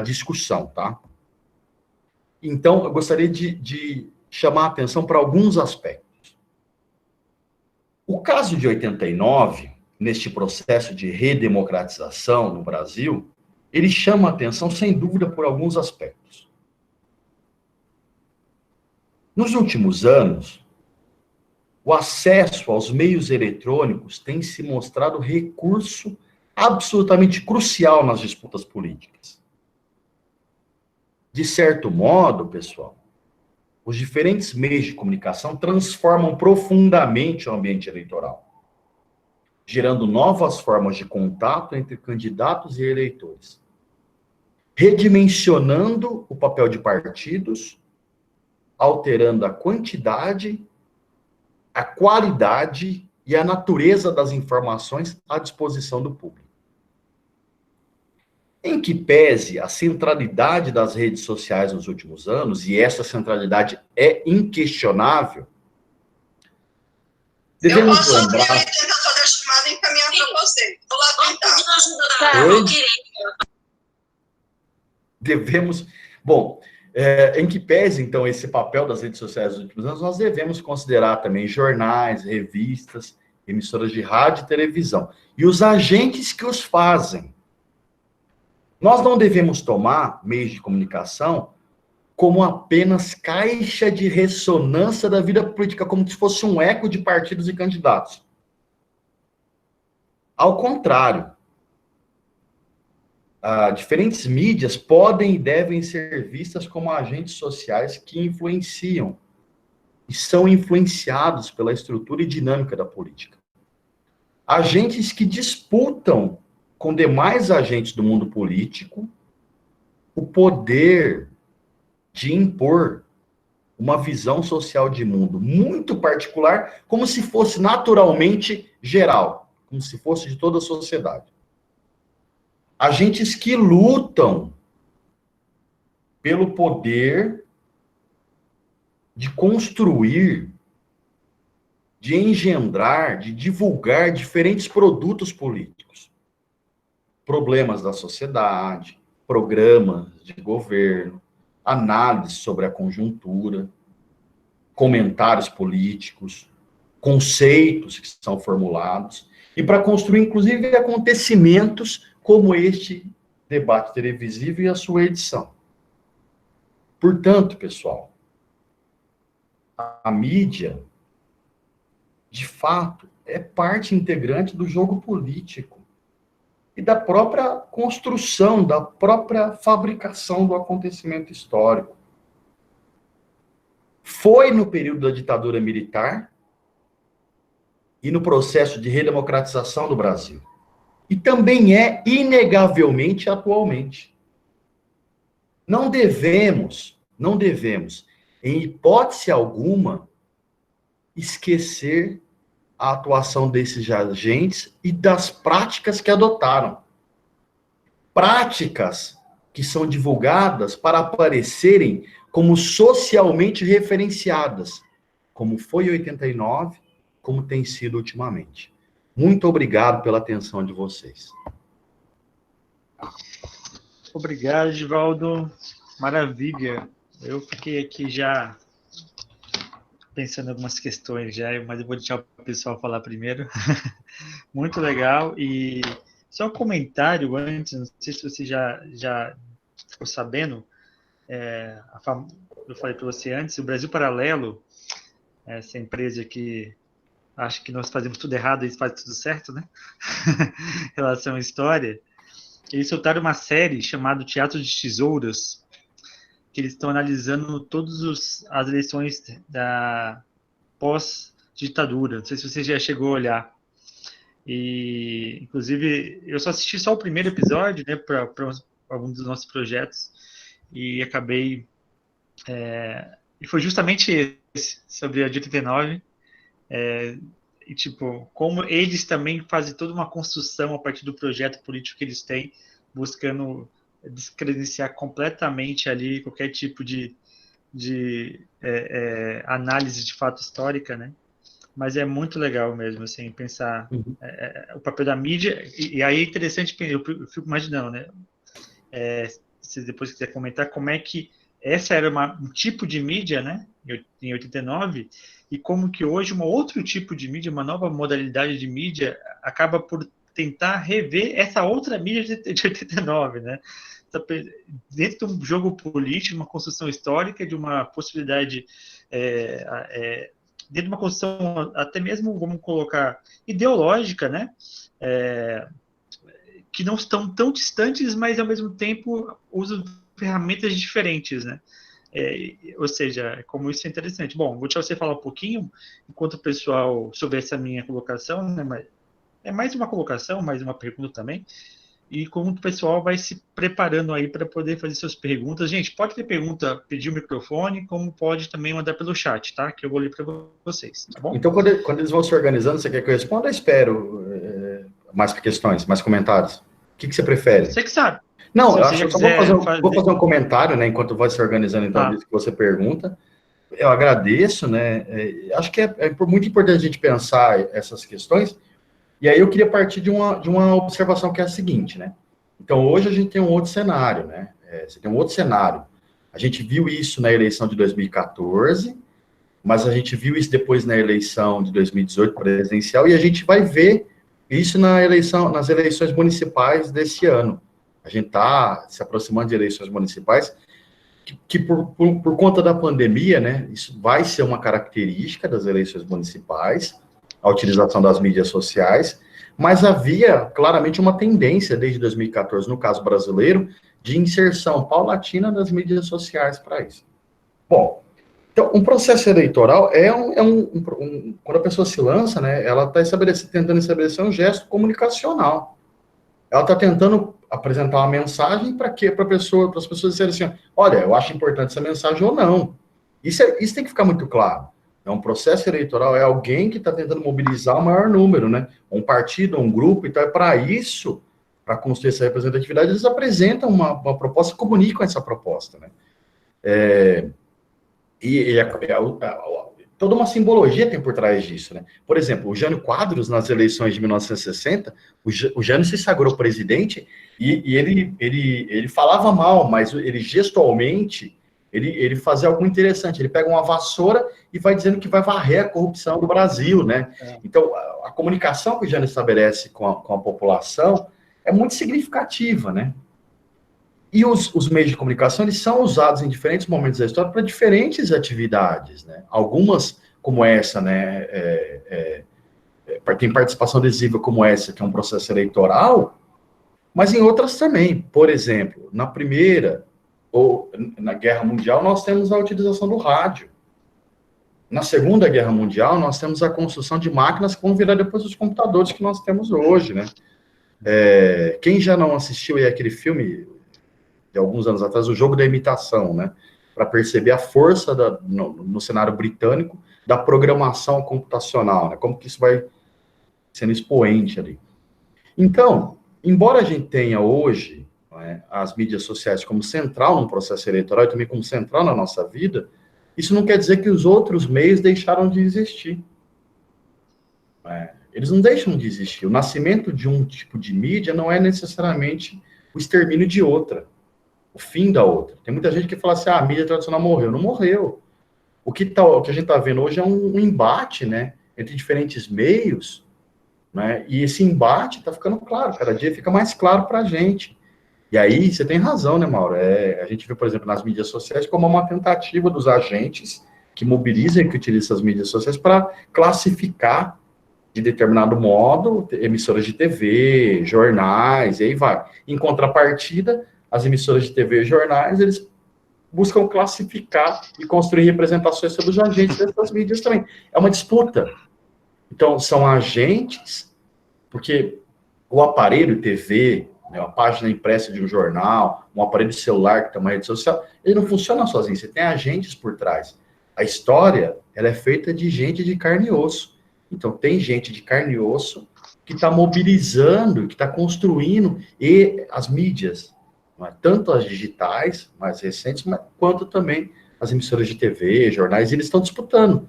discussão, tá? Então, eu gostaria de chamar a atenção para alguns aspectos. O caso de 89, neste processo de redemocratização no Brasil, ele chama a atenção, sem dúvida, por alguns aspectos. Nos últimos anos, o acesso aos meios eletrônicos tem se mostrado recurso absolutamente crucial nas disputas políticas. De certo modo, pessoal, os diferentes meios de comunicação transformam profundamente o ambiente eleitoral, gerando novas formas de contato entre candidatos e eleitores, redimensionando o papel de partidos, alterando a quantidade, a qualidade e a natureza das informações à disposição do público. Em que pese a centralidade das redes sociais nos últimos anos, e essa centralidade é inquestionável, devemos lembrar... Eu posso tentar fazer a chamada e encaminhar para você. Vou lá tentar. Tá, eu queria. devemos... Bom, em que pese, então, esse papel das redes sociais nos últimos anos, nós devemos considerar também jornais, revistas, emissoras de rádio e televisão, e os agentes que os fazem. Nós não devemos tomar meios de comunicação como apenas caixa de ressonância da vida política, como se fosse um eco de partidos e candidatos. Ao contrário, diferentes mídias podem e devem ser vistas como agentes sociais que influenciam e são influenciados pela estrutura e dinâmica da política. Agentes que disputam com demais agentes do mundo político o poder de impor uma visão social de mundo muito particular, como se fosse naturalmente geral, como se fosse de toda a sociedade. Agentes que lutam pelo poder de construir, de engendrar, de divulgar diferentes produtos políticos. Problemas da sociedade, programas de governo, análise sobre a conjuntura, comentários políticos, conceitos que são formulados, e para construir, inclusive, acontecimentos como este debate televisivo e a sua edição. Portanto, pessoal, a mídia, de fato, é parte integrante do jogo político e da própria construção, da própria fabricação do acontecimento histórico. Foi no período da ditadura militar e no processo de redemocratização do Brasil. E também é, inegavelmente, atualmente. Não devemos, em hipótese alguma, esquecer a atuação desses agentes e das práticas que adotaram. Práticas que são divulgadas para aparecerem como socialmente referenciadas, como foi em 89, como tem sido ultimamente. Muito obrigado pela atenção de vocês. Obrigado, Givaldo. Maravilha. Eu fiquei aqui já pensando em algumas questões já, mas eu vou deixar o pessoal falar primeiro. Muito legal. E só um comentário antes, não sei se você já ficou sabendo, eu falei para você antes, o Brasil Paralelo, essa empresa que acho que nós fazemos tudo errado e eles fazem tudo certo, né? Em relação à história. Eles soltaram uma série chamada Teatro de Tesouras, que eles estão analisando todas as eleições da pós-ditadura. Não sei se você já chegou a olhar. E, inclusive, eu só assisti só o primeiro episódio, né, para algum dos nossos projetos, e acabei... e foi justamente esse, sobre a de 89, e, tipo, como eles também fazem toda uma construção a partir do projeto político que eles têm, buscando descredenciar completamente ali qualquer tipo de análise de fato histórica, né? Mas é muito legal mesmo, assim, pensar o papel da mídia, e aí é interessante, eu fico imaginando, né? Se depois quiser comentar como é que essa era um tipo de mídia, né, em 89, e como que hoje um outro tipo de mídia, uma nova modalidade de mídia, acaba por tentar rever essa outra mídia de 89, né? Dentro de um jogo político, uma construção histórica, de uma possibilidade, dentro de uma construção até mesmo, vamos colocar, ideológica, né? Que não estão tão distantes, mas ao mesmo tempo usam ferramentas diferentes, né? Ou seja, como isso é interessante. Bom, vou deixar você falar um pouquinho, enquanto o pessoal, sobre essa minha colocação, né? Mas é mais uma colocação, mais uma pergunta também, e como o pessoal vai se preparando aí para poder fazer suas perguntas. Gente, pode ter pergunta, pedir o microfone, como pode também mandar pelo chat, tá? Que eu vou ler para vocês, tá bom? Então, quando eles vão se organizando, você quer que eu responda? Eu espero mais questões, mais comentários. O que você prefere? Você que sabe. Não, eu acho que eu só vou fazer um comentário, né, enquanto vai se organizando, então, disso que você pergunta. Eu agradeço, né, acho que é muito importante a gente pensar essas questões, e aí eu queria partir de uma observação que é a seguinte, né, então hoje a gente tem um outro cenário, né, Você tem um outro cenário. A gente viu isso na eleição de 2014, mas a gente viu isso depois na eleição de 2018 presidencial, e a gente vai ver isso nas eleições municipais desse ano. A gente está se aproximando de eleições municipais, que por conta da pandemia, né, isso vai ser uma característica das eleições municipais, a utilização das mídias sociais, mas havia claramente uma tendência desde 2014, no caso brasileiro, de inserção paulatina das mídias sociais para isso. Bom, então, um processo eleitoral quando a pessoa se lança, né, ela está tentando estabelecer um gesto comunicacional. Ela está tentando apresentar uma mensagem para quê? Para as pessoas dizerem assim, olha, eu acho importante essa mensagem ou não. Isso tem que ficar muito claro. É um processo eleitoral, é alguém que está tentando mobilizar o maior número, né? Um partido, um grupo, então é para isso, para construir essa representatividade, eles apresentam uma proposta e comunicam essa proposta, né? Toda uma simbologia tem por trás disso, né? Por exemplo, o Jânio Quadros, nas eleições de 1960, o Jânio se sagrou presidente e ele falava mal, mas ele gestualmente, ele fazia algo interessante. Ele pega uma vassoura e vai dizendo que vai varrer a corrupção do Brasil, né? Então, a comunicação que o Jânio estabelece com a população é muito significativa, né? E os meios de comunicação, eles são usados em diferentes momentos da história para diferentes atividades, né? Algumas, como essa, né, tem participação decisiva como essa, que é um processo eleitoral, mas em outras também. Por exemplo, na Primeira ou na Guerra Mundial, nós temos a utilização do rádio. Na Segunda Guerra Mundial, nós temos a construção de máquinas que vão virar depois os computadores que nós temos hoje, né? Quem já não assistiu aí aquele filme de alguns anos atrás, O Jogo da Imitação, né? Para perceber a força no cenário britânico da programação computacional, né? Como que isso vai sendo expoente ali. Então, embora a gente tenha hoje, né, as mídias sociais como central no processo eleitoral e também como central na nossa vida, isso não quer dizer que os outros meios deixaram de existir. Eles não deixam de existir. O nascimento de um tipo de mídia não é necessariamente o extermínio de outra, o fim da outra. Tem muita gente que fala assim, a mídia tradicional morreu. Não morreu. O que a gente está vendo hoje é um embate, né, entre diferentes meios, né, e esse embate está ficando claro, cada dia fica mais claro para a gente. E aí, você tem razão, né, Mauro? A gente vê, por exemplo, nas mídias sociais como uma tentativa dos agentes que mobilizam e que utilizam as mídias sociais para classificar de determinado modo emissoras de TV, jornais, e aí vai. Em contrapartida, as emissoras de TV e jornais, eles buscam classificar e construir representações sobre os agentes dessas mídias também. É uma disputa. Então, são agentes, porque o aparelho TV, né, a página impressa de um jornal, um aparelho celular que tem uma rede social, ele não funciona sozinho, você tem agentes por trás. A história, ela é feita de gente de carne e osso. Então, tem gente de carne e osso que está mobilizando, que está construindo as mídias, tanto as digitais, mais recentes, quanto também as emissoras de TV, jornais, eles estão disputando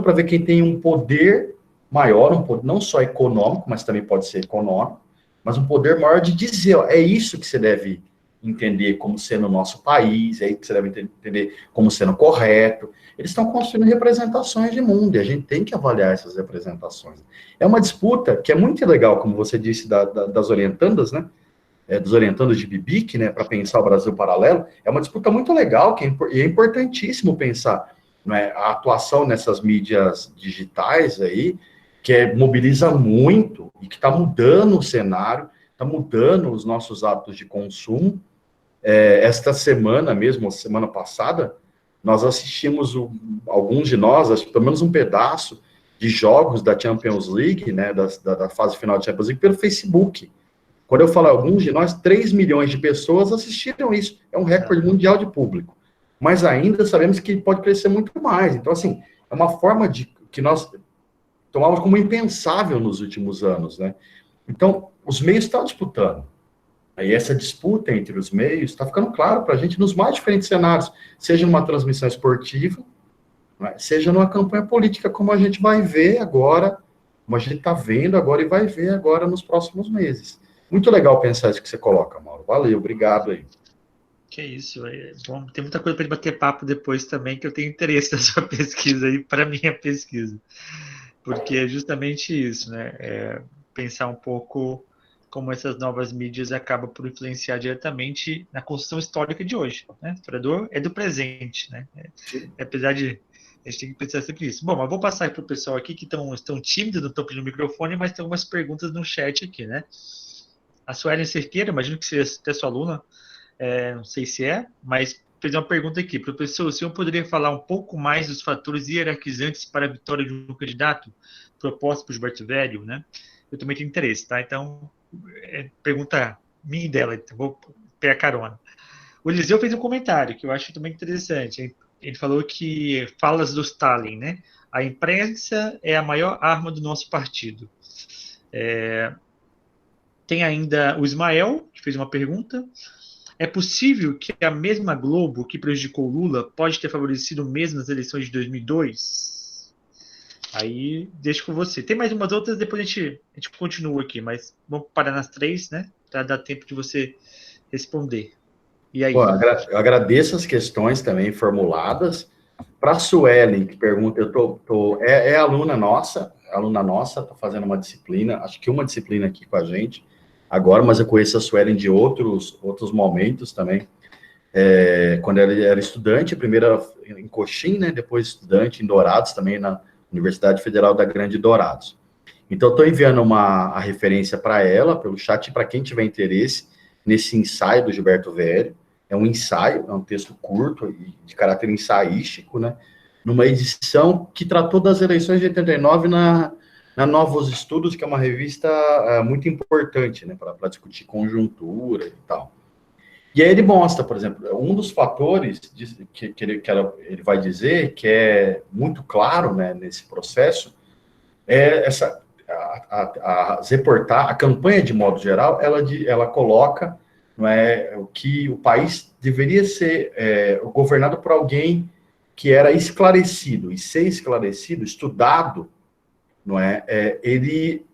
para ver quem tem um poder maior, um poder não só econômico, mas também pode ser econômico, mas um poder maior de dizer, ó, é isso que você deve entender como sendo o nosso país, é isso que você deve entender como sendo correto. Eles estão construindo representações de mundo, e a gente tem que avaliar essas representações. É uma disputa que é muito legal, como você disse, das orientandas, né? Dos orientandos de Bibic, né, para pensar o Brasil paralelo, é uma disputa muito legal, e é importantíssimo pensar, né, a atuação nessas mídias digitais aí, que mobiliza muito, e que está mudando o cenário, está mudando os nossos hábitos de consumo. Esta semana mesmo, semana passada, nós assistimos, alguns de nós, acho que pelo menos um pedaço, de jogos da Champions League, né, da fase final da Champions League, pelo Facebook. Quando eu falo alguns de nós, 3 milhões de pessoas assistiram isso. É um recorde mundial de público. Mas ainda sabemos que pode crescer muito mais. Então, assim, é uma forma que nós tomamos como impensável nos últimos anos, né? Então, os meios estão disputando. Aí essa disputa entre os meios está ficando claro para a gente nos mais diferentes cenários, seja numa transmissão esportiva, né, seja numa campanha política, como a gente vai ver agora, como a gente está vendo agora e vai ver agora nos próximos meses. Muito legal pensar isso que você coloca, Mauro. Valeu, obrigado aí. Que é isso, bom, tem muita coisa para bater papo depois também, que eu tenho interesse na sua pesquisa e para minha pesquisa, porque é justamente isso, né? Pensar um pouco como essas novas mídias acabam por influenciar diretamente na construção histórica de hoje, né? O historiador é do presente, né? Apesar de a gente tem que pensar sempre isso. Bom, mas vou passar para o pessoal aqui que estão tímidos, não estão pedindo microfone, mas tem algumas perguntas no chat aqui, né? A Suelen Cerqueira, imagino que seja até sua aluna, não sei se mas fez uma pergunta aqui. Professor, o senhor poderia falar um pouco mais dos fatores hierarquizantes para a vitória de um candidato proposto por Gilberto Velho, né? Eu também tenho interesse, tá? Então, pergunta minha e dela, então vou pegar carona. O Eliseu fez um comentário que eu acho também interessante. Ele falou que falas do Stalin, né? A imprensa é a maior arma do nosso partido. Tem ainda o Ismael, que fez uma pergunta. É possível que a mesma Globo que prejudicou Lula pode ter favorecido mesmo nas eleições de 2002? Aí, deixo com você. Tem mais umas outras, depois a gente continua aqui, mas vamos parar nas 3, né? Para dar tempo de você responder. E aí? Pô, eu agradeço as questões também formuladas. Para a Suelen, que pergunta, é aluna nossa, está fazendo uma disciplina, acho que uma disciplina aqui com a gente agora, mas eu conheço a Suelen de outros momentos também. Quando ela era estudante, primeiro em Coxim, né, depois estudante em Dourados, também na Universidade Federal da Grande Dourados. Então, estou enviando a referência para ela, pelo chat, para quem tiver interesse nesse ensaio do Gilberto Velho. É um ensaio, é um texto curto, de caráter ensaístico, né? Numa edição que tratou das eleições de 89 na Novos Estudos, que é uma revista muito importante, né? Para discutir conjuntura e tal. E aí ele mostra, por exemplo, um dos fatores que ele vai dizer, que é muito claro, né, nesse processo, é a campanha, de modo geral, ela coloca, não é, que o país deveria ser governado por alguém que era esclarecido, e ser esclarecido, estudado, não é, ele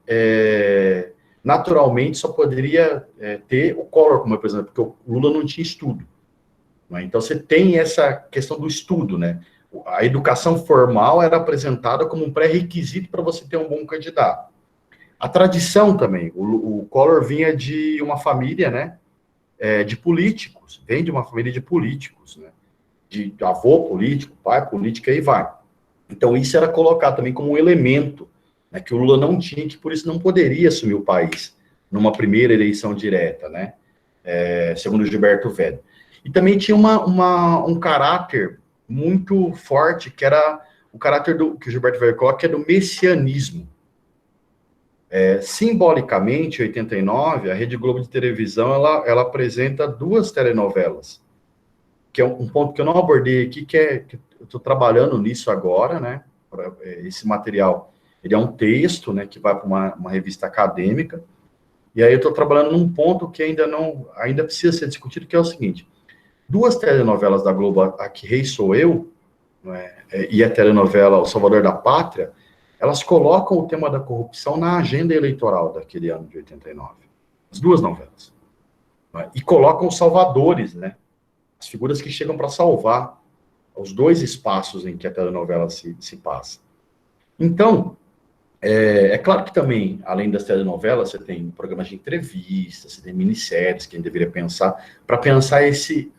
naturalmente só poderia ter o Collor como representante, porque o Lula não tinha estudo. Não é? Então você tem essa questão do estudo, né? A educação formal era apresentada como um pré-requisito para você ter um bom candidato. A tradição também, o Collor vinha de uma família, né, de políticos, vem de uma família de políticos, né, de avô político, pai político, e aí vai. Então isso era colocado também como um elemento, né, que o Lula não tinha, que por isso não poderia assumir o país numa primeira eleição direta, né, segundo o Gilberto Velho. E também tinha um caráter muito forte, que era o caráter que o Gilberto Velho coloca, que é do messianismo. Simbolicamente, em 89, a Rede Globo de televisão, ela apresenta 2 telenovelas, que é um ponto que eu não abordei aqui, que eu estou trabalhando nisso agora, né, esse material, ele é um texto, né, que vai para uma revista acadêmica, e aí eu estou trabalhando num ponto que ainda precisa ser discutido, que é o seguinte: 2 telenovelas da Globo, a Que Rei Sou Eu, né, e a telenovela O Salvador da Pátria, elas colocam o tema da corrupção na agenda eleitoral daquele ano de 89. As 2 novelas. Né, e colocam os salvadores, né, as figuras que chegam para salvar os 2 espaços em que a telenovela se passa. Então, é claro que também, além das telenovelas, você tem programas de entrevistas, você tem minisséries que a gente deveria pensar, para pensar esse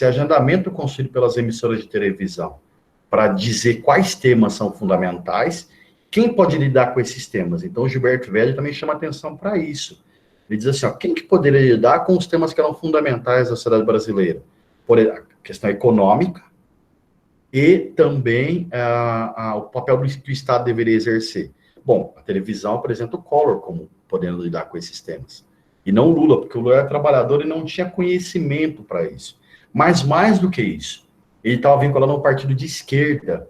agendamento construído pelas emissoras de televisão, para dizer quais temas são fundamentais, quem pode lidar com esses temas. Então, o Gilberto Velho também chama atenção para isso. Ele diz assim, quem que poderia lidar com os temas que eram fundamentais da sociedade brasileira? Por exemplo, a questão econômica e também o papel que o Estado deveria exercer. Bom, a televisão apresenta o Collor como podendo lidar com esses temas. E não o Lula, porque o Lula era trabalhador e não tinha conhecimento para isso. Mas mais do que isso, ele estava vinculado a um partido de esquerda.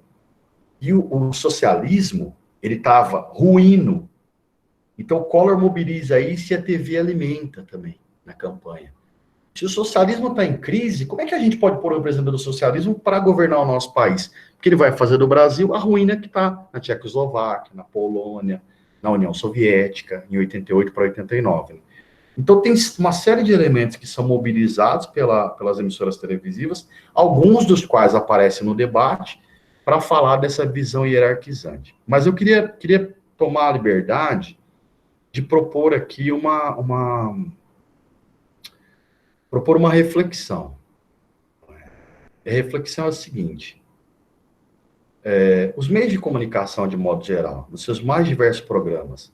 E o socialismo, ele estava ruindo. Então o Collor mobiliza isso e a TV alimenta também na campanha. Se o socialismo está em crise, como é que a gente pode pôr o representante do socialismo para governar o nosso país? Porque ele vai fazer do Brasil a ruína que está na Tchecoslováquia, na Polônia, na União Soviética, em 88 para 89. Então, tem uma série de elementos que são mobilizados pelas emissoras televisivas, alguns dos quais aparecem no debate, para falar dessa visão hierarquizante. Mas eu queria tomar a liberdade de propor aqui propor uma reflexão. A reflexão é a seguinte: os meios de comunicação, de modo geral, nos seus mais diversos programas,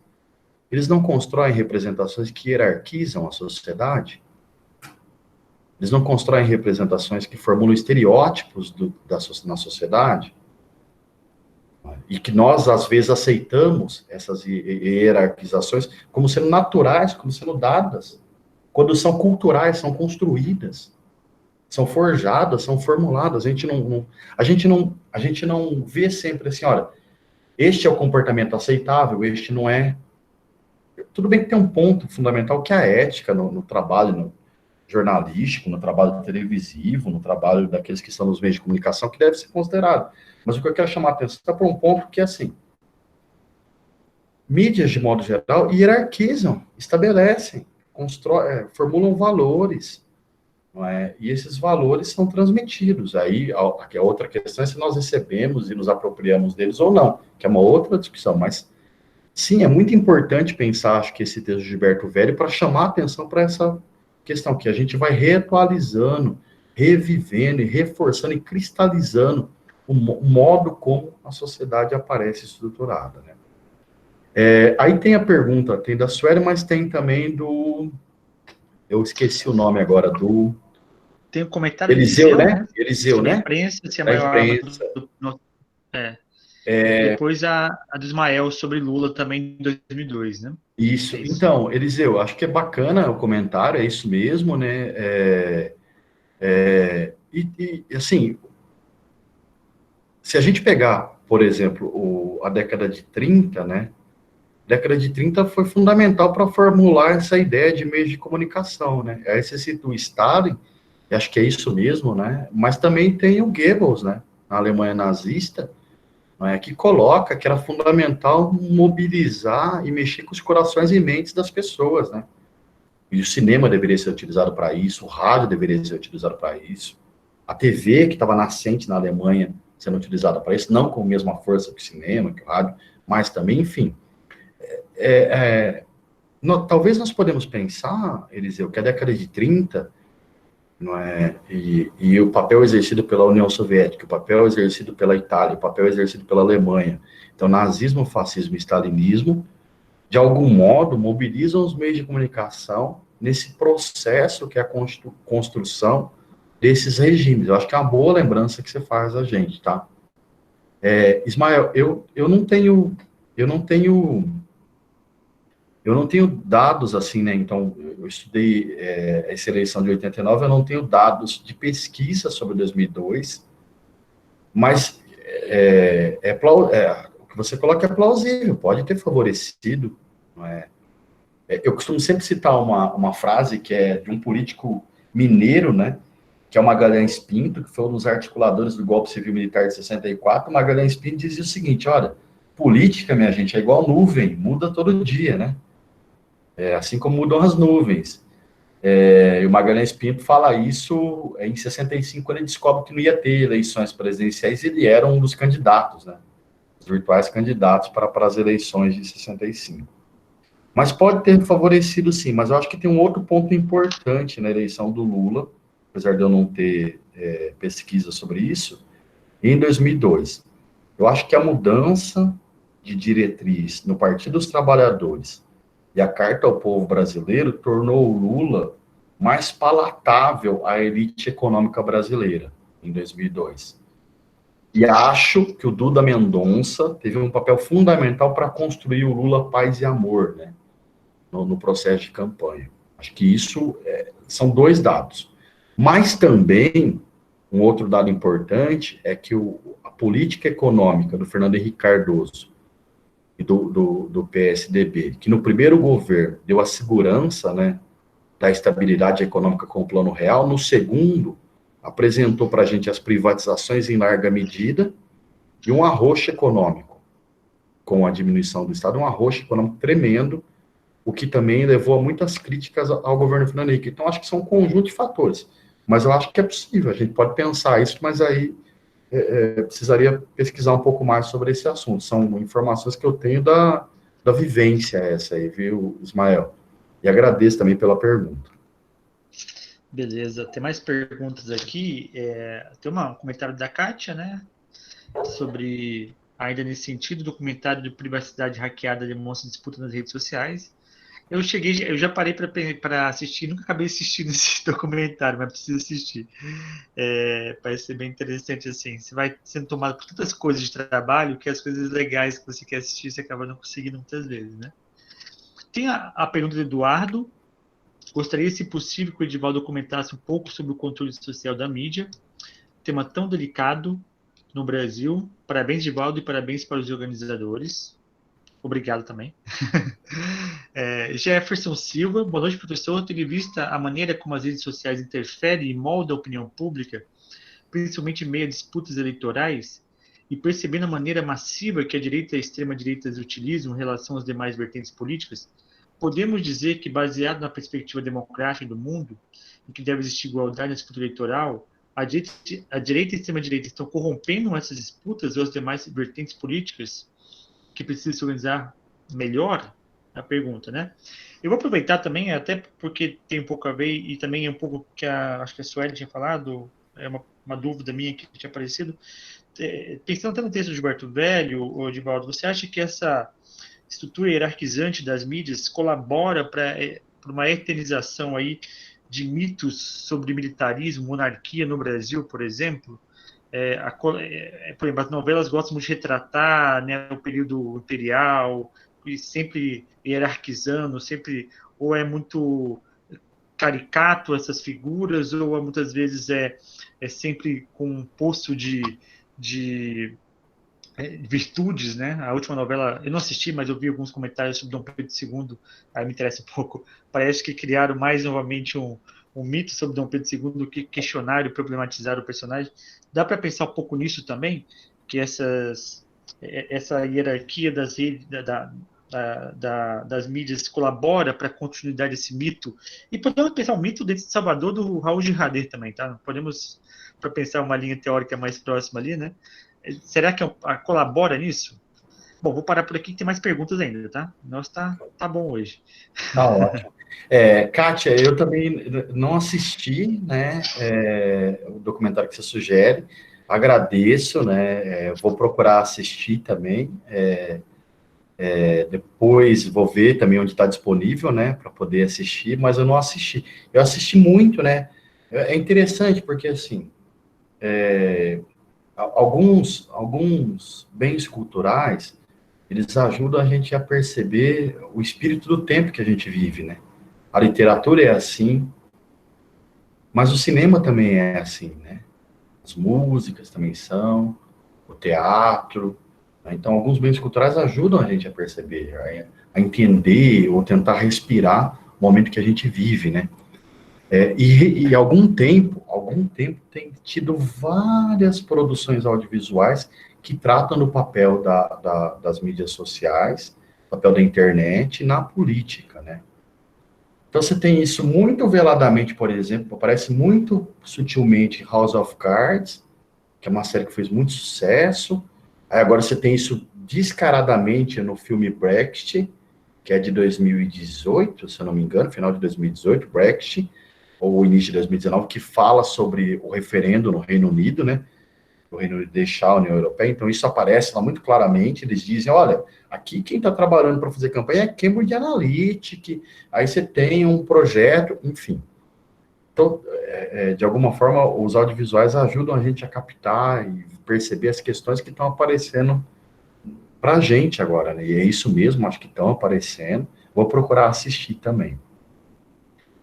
eles não constroem representações que hierarquizam a sociedade? Eles não constroem representações que formulam estereótipos na sociedade? E que nós, às vezes, aceitamos essas hierarquizações como sendo naturais, como sendo dadas, quando são culturais, são construídas, são forjadas, são formuladas. A gente não vê sempre assim, olha, este é o comportamento aceitável, este não é. Tudo bem que tem um ponto fundamental que é a ética no trabalho jornalístico, no trabalho televisivo, no trabalho daqueles que estão nos meios de comunicação, que deve ser considerado. Mas o que eu quero chamar a atenção é para um ponto que é assim: mídias, de modo geral, hierarquizam, estabelecem, formulam valores, não é? E esses valores são transmitidos. Aí, a outra questão é se nós recebemos e nos apropriamos deles ou não, que é uma outra discussão, mas sim, é muito importante pensar, acho que esse texto de Gilberto Velho, para chamar a atenção para essa questão, que a gente vai reatualizando, revivendo e reforçando e cristalizando o modo como a sociedade aparece estruturada, né? Aí tem a pergunta, tem da Sueli, mas tem também eu esqueci o nome agora, tem um comentário Eliseu, né? Eliseu, sobre né? a imprensa, se a Da maior arma imprensa. Depois a do Ismael sobre Lula também em 2002, né? Isso. Então, Eliseu, acho que é bacana o comentário, é isso mesmo, né? Assim, se a gente pegar, por exemplo, a década de 30, né? A década de 30 foi fundamental para formular essa ideia de meios de comunicação, né? Aí você cita o Stalin, e acho que é isso mesmo, né? Mas também tem o Goebbels, né? Na Alemanha nazista, que coloca que era fundamental mobilizar e mexer com os corações e mentes das pessoas, né? E o cinema deveria ser utilizado para isso, o rádio deveria ser utilizado para isso, a TV, que estava nascente na Alemanha, sendo utilizada para isso, não com a mesma força que o cinema, que o rádio, mas também, enfim. Talvez nós podemos pensar, Eliseu, que a década de 30, não é, e o papel exercido pela União Soviética, o papel exercido pela Itália, o papel exercido pela Alemanha, então nazismo, fascismo e stalinismo, de algum modo mobilizam os meios de comunicação nesse processo que é a construção desses regimes. Eu acho que é uma boa lembrança que você faz a gente, tá? Ismael, eu não tenho dados assim, né? Então, eu estudei essa eleição de 89, eu não tenho dados de pesquisa sobre 2002, mas o que você coloca é plausível, pode ter favorecido, não é? Eu costumo sempre citar uma frase que é de um político mineiro, né? Que é o Magalhães Pinto, que foi um dos articuladores do golpe civil-militar de 64. O Magalhães Pinto dizia o seguinte: olha, política, minha gente, é igual nuvem, muda todo dia, né? Assim como mudam as nuvens. E o Magalhães Pinto fala isso em 65, quando ele descobre que não ia ter eleições presidenciais, ele era um dos candidatos, né? Os virtuais candidatos para as eleições de 65. Mas pode ter favorecido, sim. Mas eu acho que tem um outro ponto importante na eleição do Lula, apesar de eu não ter pesquisa sobre isso, em 2002. Eu acho que a mudança de diretriz no Partido dos Trabalhadores e a Carta ao Povo Brasileiro tornou o Lula mais palatável à elite econômica brasileira, em 2002. E acho que o Duda Mendonça teve um papel fundamental para construir o Lula Paz e Amor, né, no processo de campanha. Acho que isso são dois dados. Mas também, um outro dado importante é que a política econômica do Fernando Henrique Cardoso e do PSDB, que no primeiro governo deu a segurança, né, da estabilidade econômica com o Plano Real, no segundo apresentou para a gente as privatizações em larga medida e um arroxo econômico, com a diminuição do Estado, um arroxo econômico tremendo, o que também levou a muitas críticas ao governo Fernando Henrique. Então, acho que são um conjunto de fatores. Mas eu acho que é possível, a gente pode pensar isso, mas aí precisaria pesquisar um pouco mais sobre esse assunto. São informações que eu tenho da vivência essa aí, viu, Ismael? E agradeço também pela pergunta. Beleza, tem mais perguntas aqui. Tem um comentário da Kátia, né? Sobre, ainda nesse sentido, o documentário de privacidade hackeada demonstra disputa nas redes sociais. Eu já parei para assistir, nunca acabei assistindo esse documentário, mas preciso assistir. Parece ser bem interessante assim. Você vai sendo tomado por tantas coisas de trabalho que as coisas legais que você quer assistir você acaba não conseguindo muitas vezes, né? Tem a pergunta do Eduardo. Gostaria, se possível, que o Edivaldo comentasse um pouco sobre o controle social da mídia, tema tão delicado no Brasil. Parabéns, Edivaldo, e parabéns para os organizadores. Obrigado também. Jefferson Silva, boa noite, professor. Tendo em vista a maneira como as redes sociais interferem e moldam a opinião pública, principalmente em meio a disputas eleitorais, e percebendo a maneira massiva que a direita e a extrema-direita utilizam em relação às demais vertentes políticas, podemos dizer que, baseado na perspectiva democrática do mundo, em que deve existir igualdade na disputa eleitoral, a direita e a extrema-direita estão corrompendo essas disputas ou as demais vertentes políticas que precisam se organizar melhor? A pergunta, né? Eu vou aproveitar também, até porque tem um pouco a ver, e também é um pouco que acho que a Sueli tinha falado, é uma dúvida minha que tinha aparecido. Pensando até no texto de Gilberto Velho, ou Edivaldo, você acha que essa estrutura hierarquizante das mídias colabora para uma eternização aí de mitos sobre militarismo, monarquia no Brasil, por exemplo? Por exemplo, as novelas gostam muito de retratar, né, o período imperial, e sempre hierarquizando, sempre, ou é muito caricato essas figuras, ou muitas vezes é sempre com um poço de virtudes, né? A última novela, eu não assisti, mas eu vi alguns comentários sobre Dom Pedro II, aí me interessa um pouco. Parece que criaram mais novamente um mito sobre Dom Pedro II do que questionar e problematizar o personagem. Dá para pensar um pouco nisso também, que essa hierarquia das redes, das mídias colabora para a continuidade desse mito. E podemos pensar um mito dentro de Salvador do Raul Girardet também, tá? Podemos, para pensar uma linha teórica mais próxima ali, né? Será que colabora nisso? Bom, vou parar por aqui que tem mais perguntas ainda, tá? Nossa, tá bom hoje. Tá ótimo. Kátia, eu também não assisti, né, o documentário que você sugere, agradeço, né, vou procurar assistir também, depois vou ver também onde está disponível, né, para poder assistir, mas eu não assisti. Eu assisti muito, né, é interessante porque, assim, alguns bens culturais, eles ajudam a gente a perceber o espírito do tempo que a gente vive, né? A literatura é assim, mas o cinema também é assim, né? As músicas também são, o teatro, né? Então, alguns bens culturais ajudam a gente a perceber, a entender ou tentar respirar o momento que a gente vive, né? E algum tempo tem tido várias produções audiovisuais que tratam do papel das mídias sociais, papel da internet na política, né? Então você tem isso muito veladamente, por exemplo, aparece muito sutilmente House of Cards, que é uma série que fez muito sucesso. Aí agora você tem isso descaradamente no filme Brexit, que é de 2018, se eu não me engano, final de 2018, Brexit, ou início de 2019, que fala sobre o referendo no Reino Unido, né? O Reino Unido deixar a União Europeia. Então, isso aparece lá muito claramente. Eles dizem, olha, aqui quem está trabalhando para fazer campanha é Cambridge Analytica, aí você tem um projeto, enfim. Então, de alguma forma, os audiovisuais ajudam a gente a captar e perceber as questões que estão aparecendo para a gente agora, né? E é isso mesmo, acho que estão aparecendo. Vou procurar assistir também.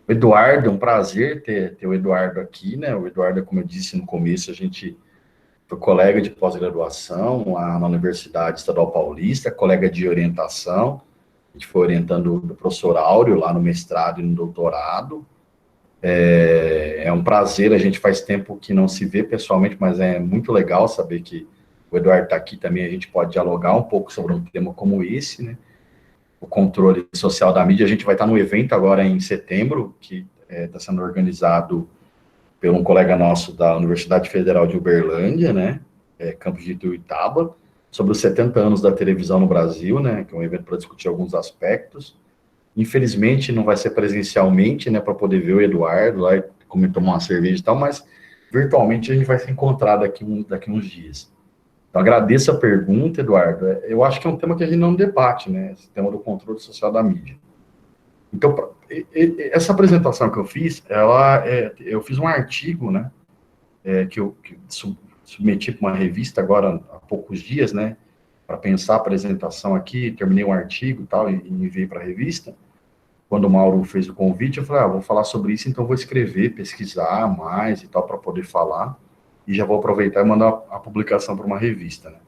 Eduardo, é um prazer ter o Eduardo aqui, né? O Eduardo, como eu disse no começo, a gente foi colega de pós-graduação lá na Universidade Estadual Paulista, colega de orientação, a gente foi orientando o professor Áureo lá no mestrado e no doutorado. É um prazer, a gente faz tempo que não se vê pessoalmente, mas é muito legal saber que o Eduardo está aqui também, a gente pode dialogar um pouco sobre um tema como esse, né? o controle social da mídia. A gente vai estar no evento agora em setembro, que está sendo organizado por um colega nosso da Universidade Federal de Uberlândia, né, campus de Ituiutaba, sobre os 70 anos da televisão no Brasil, né, que é um evento para discutir alguns aspectos. Infelizmente, não vai ser presencialmente, né, para poder ver o Eduardo lá, comer, tomar uma cerveja e tal, mas virtualmente a gente vai se encontrar daqui uns dias. Então, agradeço a pergunta, Eduardo. Eu acho que é um tema que a gente não debate, né, esse tema do controle social da mídia. Então, essa apresentação que eu fiz, eu fiz um artigo, né, que eu submeti para uma revista agora há poucos dias, né, para pensar a apresentação aqui, terminei um artigo e tal, e enviei para a revista. Quando o Mauro fez o convite, eu falei, vou falar sobre isso, então vou escrever, pesquisar mais e tal, para poder falar, e já vou aproveitar e mandar a publicação para uma revista, né.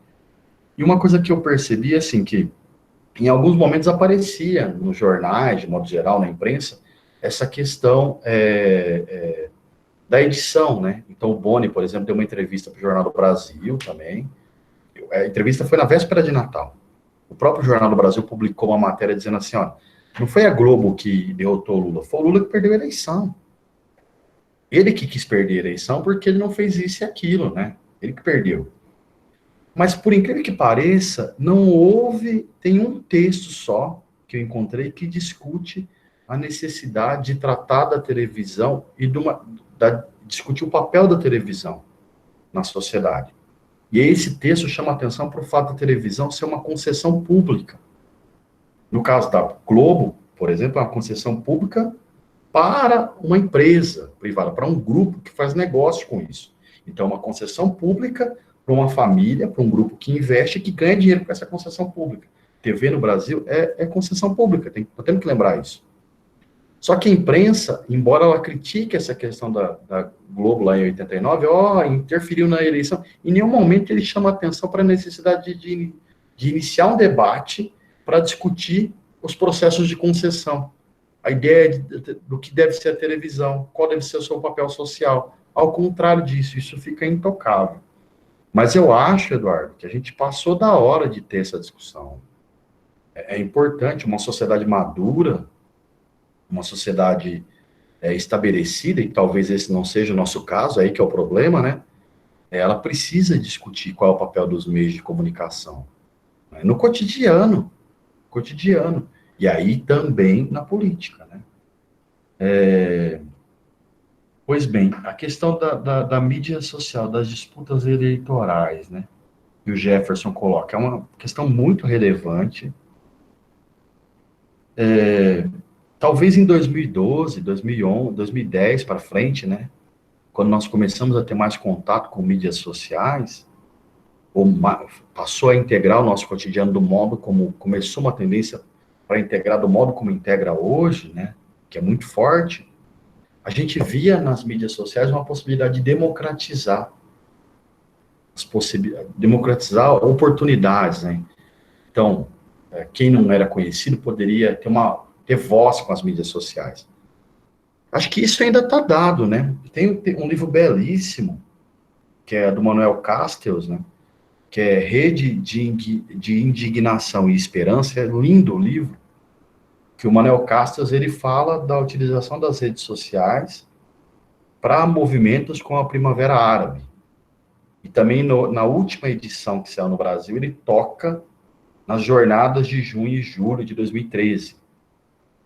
E uma coisa que eu percebi, assim, que em alguns momentos aparecia nos jornais, de modo geral, na imprensa, essa questão da edição, né. Então, o Boni, por exemplo, deu uma entrevista para o Jornal do Brasil também. A entrevista foi na véspera de Natal. O próprio Jornal do Brasil publicou uma matéria dizendo assim, ó, não foi a Globo que derrotou o Lula, foi o Lula que perdeu a eleição. Ele que quis perder a eleição porque ele não fez isso e aquilo, né? Ele que perdeu. Mas, por incrível que pareça, não houve, tem um texto só que eu encontrei que discute a necessidade de tratar da televisão e discutir o papel da televisão na sociedade. E esse texto chama atenção para o fato da televisão ser uma concessão pública. No caso da Globo, por exemplo, é uma concessão pública para uma empresa privada, para um grupo que faz negócio com isso. Então, uma concessão pública para uma família, para um grupo que investe e que ganha dinheiro com essa concessão pública. TV no Brasil é concessão pública, temos que lembrar isso. Só que a imprensa, embora ela critique essa questão da Globo lá em 89, interferiu na eleição, em nenhum momento ele chama atenção para a necessidade de iniciar um debate para discutir os processos de concessão. A ideia do que deve ser a televisão, qual deve ser o seu papel social. Ao contrário disso, isso fica intocável. Mas eu acho, Eduardo, que a gente passou da hora de ter essa discussão. É importante uma sociedade madura, uma sociedade estabelecida, e talvez esse não seja o nosso caso, aí que é o problema, né? Ela precisa discutir qual é o papel dos meios de comunicação. Né? No cotidiano. E aí também na política, né? Pois bem, a questão da mídia social, das disputas eleitorais, né? Que o Jefferson coloca, é uma questão muito relevante. Talvez em 2012, 2011, 2010 para frente, né? Quando nós começamos a ter mais contato com mídias sociais, passou a integrar o nosso cotidiano do modo como começou uma tendência para integrar do modo como integra hoje, né? Que é muito forte. A gente via nas mídias sociais uma possibilidade de democratizar oportunidades, né? Então, quem não era conhecido poderia ter voz com as mídias sociais. Acho que isso ainda está dado, né? Tem um livro belíssimo, que é do Manuel Castells, né? Que é Rede de Indignação e Esperança. É lindo o livro, que o Manuel Castells, ele fala da utilização das redes sociais para movimentos com a Primavera Árabe. E também na última edição que saiu no Brasil, ele toca nas jornadas de junho e julho de 2013.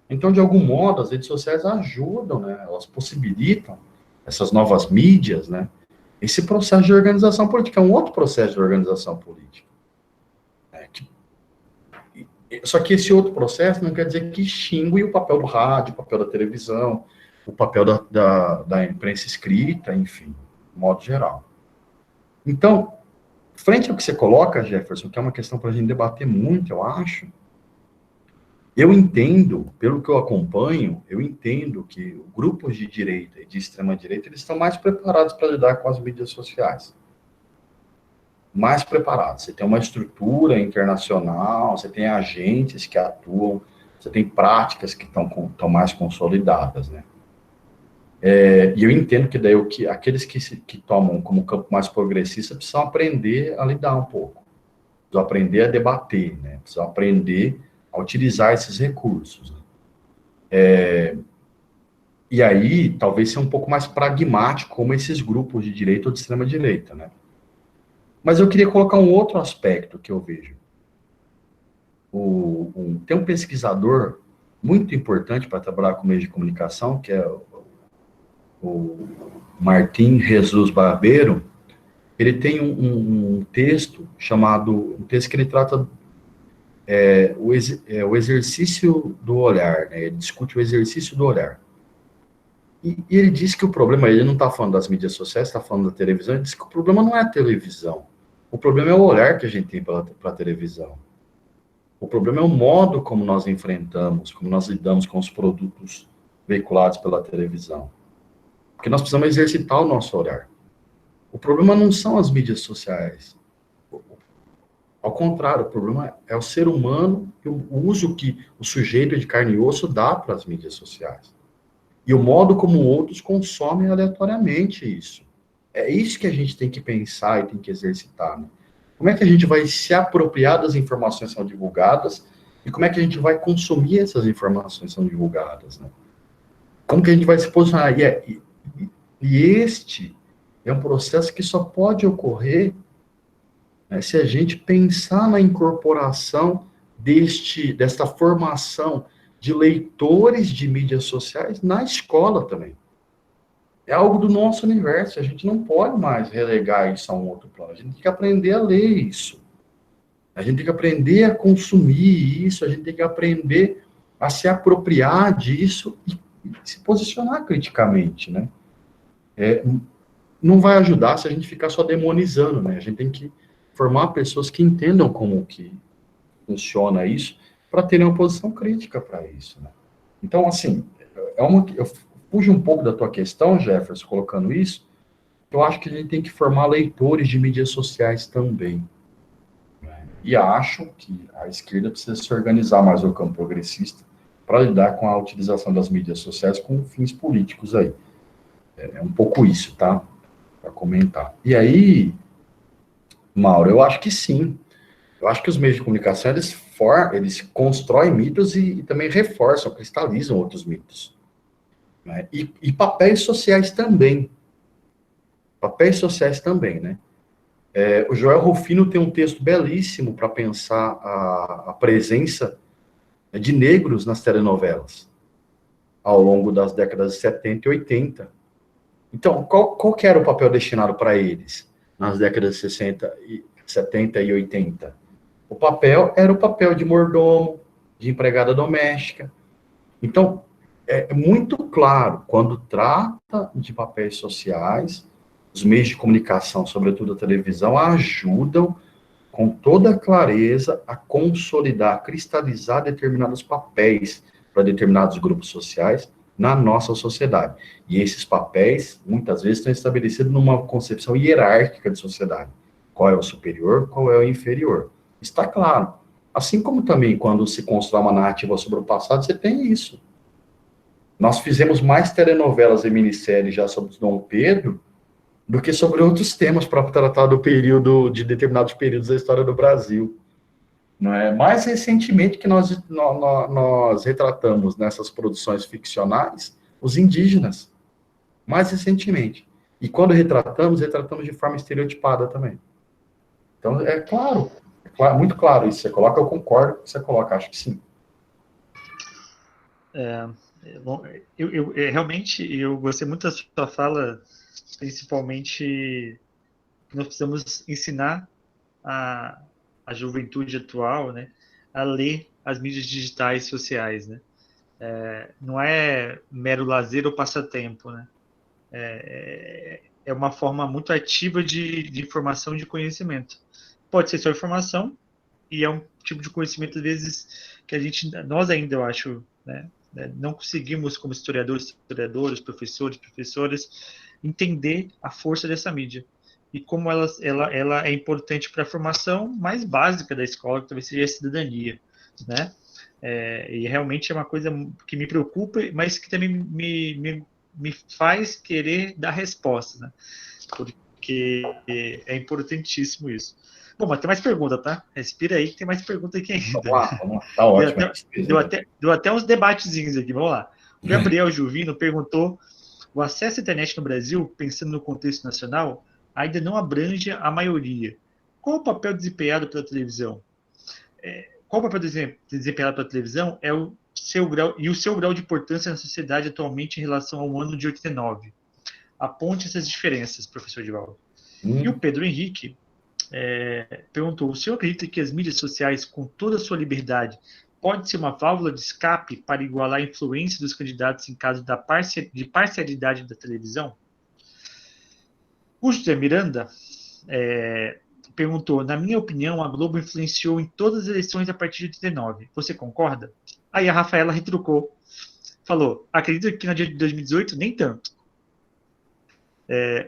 Então, de algum modo, as redes sociais ajudam, né? Elas possibilitam essas novas mídias, né? Esse processo de organização política é um outro processo de organização política. Só que esse outro processo não quer dizer que extingue o papel do rádio, o papel da televisão, o papel da imprensa escrita, enfim, de modo geral. Então, frente ao que você coloca, Jefferson, que é uma questão para a gente debater muito, eu acho, eu entendo, pelo que eu acompanho, eu entendo que grupos de direita e de extrema-direita, eles estão mais preparados para lidar com as mídias sociais. Mais preparados. Você tem uma estrutura internacional, você tem agentes que atuam, você tem práticas que estão mais consolidadas, né? E eu entendo que daí aqueles que tomam como campo mais progressista precisam aprender a lidar um pouco, precisam aprender a debater, né? Precisam aprender a utilizar esses recursos. E aí, talvez ser um pouco mais pragmático, como esses grupos de direita ou de extrema-direita, né? Mas eu queria colocar um outro aspecto que eu vejo. Tem um pesquisador muito importante para trabalhar com meios de comunicação, que é o Martim Jesus Barbeiro. Ele tem um texto chamado, um texto que ele trata o exercício do olhar, né? Ele discute o exercício do olhar. E ele diz que o problema, ele não está falando das mídias sociais, está falando da televisão, ele diz que o problema não é a televisão, o problema é o olhar que a gente tem para a televisão. O problema é o modo como nós enfrentamos, como nós lidamos com os produtos veiculados pela televisão. Porque nós precisamos exercitar o nosso olhar. O problema não são as mídias sociais. Ao contrário, o problema é o ser humano e o uso que o sujeito de carne e osso dá para as mídias sociais. E o modo como outros consomem aleatoriamente isso. É isso que a gente tem que pensar e tem que exercitar, né? Como é que a gente vai se apropriar das informações que são divulgadas e como é que a gente vai consumir essas informações que são divulgadas, né? Como que a gente vai se posicionar? E este é um processo que só pode ocorrer, né, se a gente pensar na incorporação desta formação de leitores de mídias sociais na escola também. É algo do nosso universo, a gente não pode mais relegar isso a um outro plano, a gente tem que aprender a ler isso, a gente tem que aprender a consumir isso, a gente tem que aprender a se apropriar disso e se posicionar criticamente, né? Não vai ajudar se a gente ficar só demonizando, né? A gente tem que formar pessoas que entendam como que funciona isso, para terem uma posição crítica para isso, né? Então, assim, eu fujo um pouco da tua questão, Jefferson, colocando isso. Eu acho que a gente tem que formar leitores de mídias sociais também, né? E acho que a esquerda precisa se organizar mais no campo progressista para lidar com a utilização das mídias sociais com fins políticos aí. É um pouco isso, tá? Para comentar. E aí, Mauro, eu acho que sim. Eu acho que os meios de comunicação, eles constroem mitos e também reforçam, cristalizam outros mitos, né? E papéis sociais também. Papéis sociais também, né? O Joel Rufino tem um texto belíssimo para pensar a presença de negros nas telenovelas ao longo das décadas de 70 e 80. Então, qual que era o papel destinado para eles nas décadas de 70 e 80? O papel era o papel de mordomo, de empregada doméstica. Então, é muito claro, quando trata de papéis sociais, os meios de comunicação, sobretudo a televisão, ajudam com toda clareza a consolidar, cristalizar determinados papéis para determinados grupos sociais na nossa sociedade. E esses papéis, muitas vezes, estão estabelecidos numa concepção hierárquica de sociedade. Qual é o superior, qual é o inferior. Está claro. Assim como também, quando se constrói uma narrativa sobre o passado, você tem isso. Nós fizemos mais telenovelas e minisséries já sobre Dom Pedro do que sobre outros temas para tratar do período, de determinados períodos da história do Brasil. Não é? Mais recentemente que nós retratamos nessas produções ficcionais os indígenas. Mais recentemente. E quando retratamos de forma estereotipada também. Então, é claro, muito claro isso. Você coloca, eu concordo com o que você coloca, acho que sim. Bom, realmente eu gostei muito da sua fala, principalmente que nós precisamos ensinar a juventude atual, né, a ler as mídias digitais sociais, né? Não é mero lazer ou passatempo, né? É uma forma muito ativa de informação e de conhecimento. Pode ser só informação, e é um tipo de conhecimento, às vezes, que nós ainda, eu acho, né, não conseguimos, como historiadores, professoras, entender a força dessa mídia e como ela é importante para a formação mais básica da escola, que talvez seja a cidadania, né? E realmente é uma coisa que me preocupa, mas que também me faz querer dar resposta, né? Porque é importantíssimo isso. Bom, mas tem mais pergunta, tá? Respira aí que tem mais pergunta aqui ainda. Vamos lá. Tá ótimo. Deu até uns debatezinhos aqui, vamos lá. O Gabriel Juvino perguntou: o acesso à internet no Brasil, pensando no contexto nacional, ainda não abrange a maioria. Qual o papel desempenhado pela televisão? Qual o papel desempenhado pela televisão é o seu grau de importância na sociedade atualmente em relação ao ano de 89? Aponte essas diferenças, professor Divaldo. E o Pedro Henrique perguntou: o senhor acredita que as mídias sociais, com toda a sua liberdade, pode ser uma válvula de escape para igualar a influência dos candidatos em caso de parcialidade da televisão? O José Miranda perguntou: na minha opinião, a Globo influenciou em todas as eleições a partir de 89. Você concorda? Aí a Rafaela retrucou. Falou: acredito que na de 2018, nem tanto.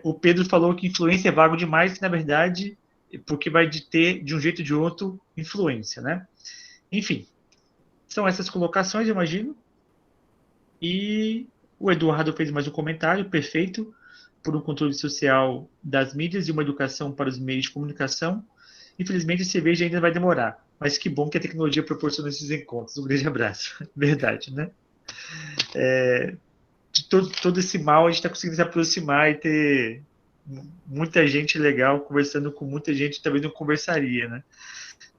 O Pedro falou que influência é vago demais, na verdade, porque vai ter, de um jeito ou de outro, influência, né? Enfim, são essas colocações, eu imagino. E o Eduardo fez mais um comentário, perfeito, por um controle social das mídias e uma educação para os meios de comunicação. Infelizmente, a cerveja ainda vai demorar, mas que bom que a tecnologia proporciona esses encontros. Um grande abraço. Verdade, né? De todo esse mal, a gente está conseguindo se aproximar e ter muita gente legal conversando com muita gente que talvez não conversaria, né?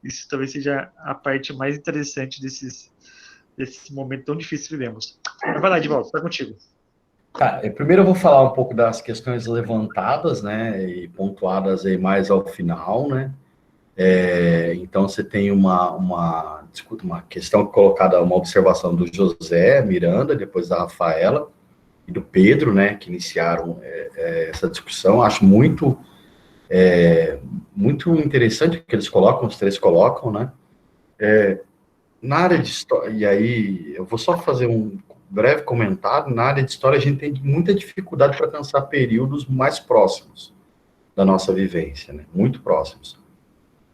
Isso talvez seja a parte mais interessante desse momento tão difícil que vivemos. Vai lá, Edivaldo, está contigo. Tá, primeiro eu vou falar um pouco das questões levantadas, né, e pontuadas aí mais ao final, né. Então você tem uma questão colocada, uma observação do José Miranda, depois da Rafaela e do Pedro, né, que iniciaram essa discussão. Acho muito interessante o que eles colocam, os três colocam, né. Na área de história, e aí eu vou só fazer um breve comentário. Na área de história, a gente tem muita dificuldade para pensar períodos mais próximos da nossa vivência, né? Muito próximos.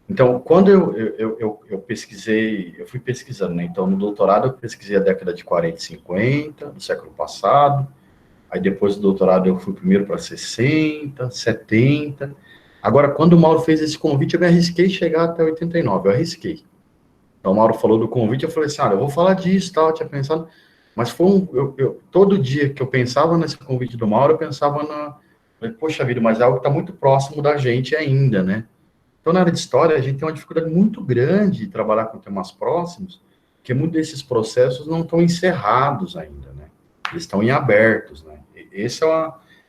Então, quando eu pesquisei, eu fui pesquisando, né? Então, no doutorado, eu pesquisei a década de 40 e 50, do século passado. Aí, depois do doutorado, eu fui primeiro para 60, 70. Agora, quando o Mauro fez esse convite, eu me arrisquei chegar até 89, eu arrisquei. Então, o Mauro falou do convite, eu falei assim, eu vou falar disso, tal, eu tinha pensado, mas foi todo dia que eu pensava nesse convite do Mauro, eu pensava poxa vida, mas é algo que está muito próximo da gente ainda, né? Então, na área de história, a gente tem uma dificuldade muito grande de trabalhar com temas próximos, porque muitos desses processos não estão encerrados ainda, né? Eles estão em abertos, né? Essa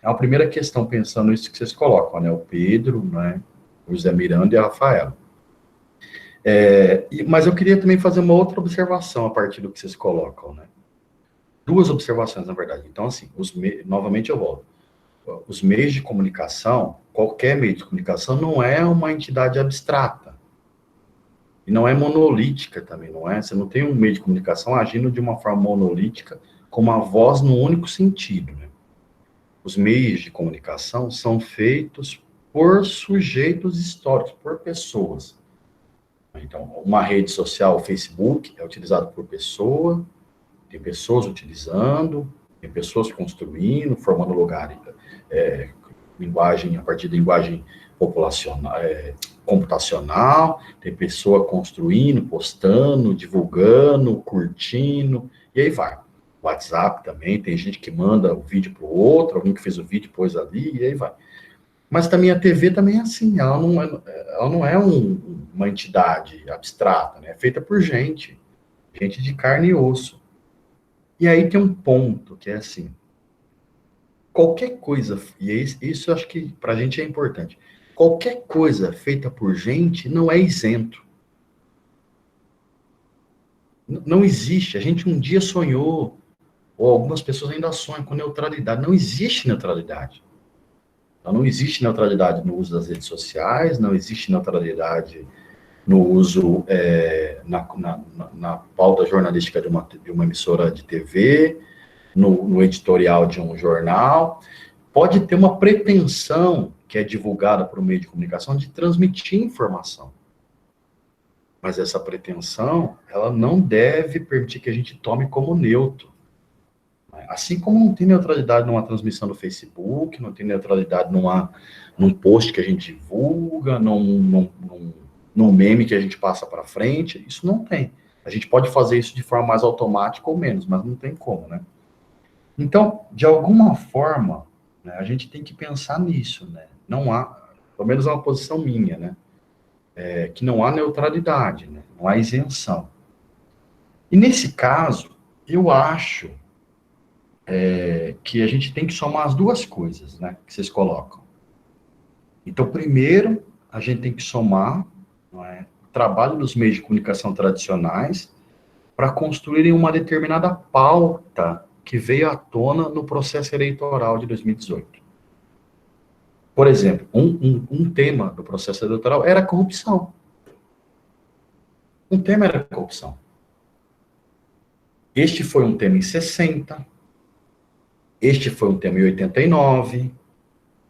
é uma primeira questão, pensando nisso que vocês colocam, né? O Pedro, né? O José Miranda e a Rafaela. Mas eu queria também fazer uma outra observação a partir do que vocês colocam, né? Duas observações, na verdade. Então, assim, novamente eu volto. Os meios de comunicação, qualquer meio de comunicação, não é uma entidade abstrata. E não é monolítica também, não é? Você não tem um meio de comunicação agindo de uma forma monolítica, com uma voz no único sentido, né? Os meios de comunicação são feitos por sujeitos históricos, por pessoas. Então, uma rede social, o Facebook, é utilizado por pessoa, tem pessoas utilizando, tem pessoas construindo, formando lugar, linguagem, a partir da linguagem populacional, computacional, tem pessoa construindo, postando, divulgando, curtindo, e aí vai. WhatsApp também, tem gente que manda o vídeo para o outro, alguém que fez o vídeo pôs ali, e aí vai. Mas também a TV também é assim, ela não é uma entidade abstrata, né? É feita por gente de carne e osso. E aí tem um ponto que é assim, qualquer coisa, e isso eu acho que para a gente é importante, qualquer coisa feita por gente não é isento. Não existe, a gente um dia sonhou, ou algumas pessoas ainda sonham com neutralidade, não existe neutralidade. Então, não existe neutralidade no uso das redes sociais, não existe neutralidade no uso, na pauta jornalística de uma emissora de TV, no editorial de um jornal. Pode ter uma pretensão, que é divulgada por um meio de comunicação, de transmitir informação. Mas essa pretensão, ela não deve permitir que a gente tome como neutro. Assim como não tem neutralidade numa transmissão do Facebook, não tem neutralidade num post que a gente divulga, num num meme que a gente passa para frente, isso não tem. A gente pode fazer isso de forma mais automática ou menos, mas não tem como, né? Então, de alguma forma, né, a gente tem que pensar nisso, né? Não há, pelo menos é uma posição minha, né? Que não há neutralidade, né? Não há isenção. E nesse caso, eu acho que a gente tem que somar as duas coisas, né? Que vocês colocam. Então, primeiro, a gente tem que somar, não é, o trabalho dos meios de comunicação tradicionais para construírem uma determinada pauta que veio à tona no processo eleitoral de 2018. Por exemplo, um tema do processo eleitoral era a corrupção. Um tema era a corrupção. Este foi um tema em 60, este foi um tema em 89,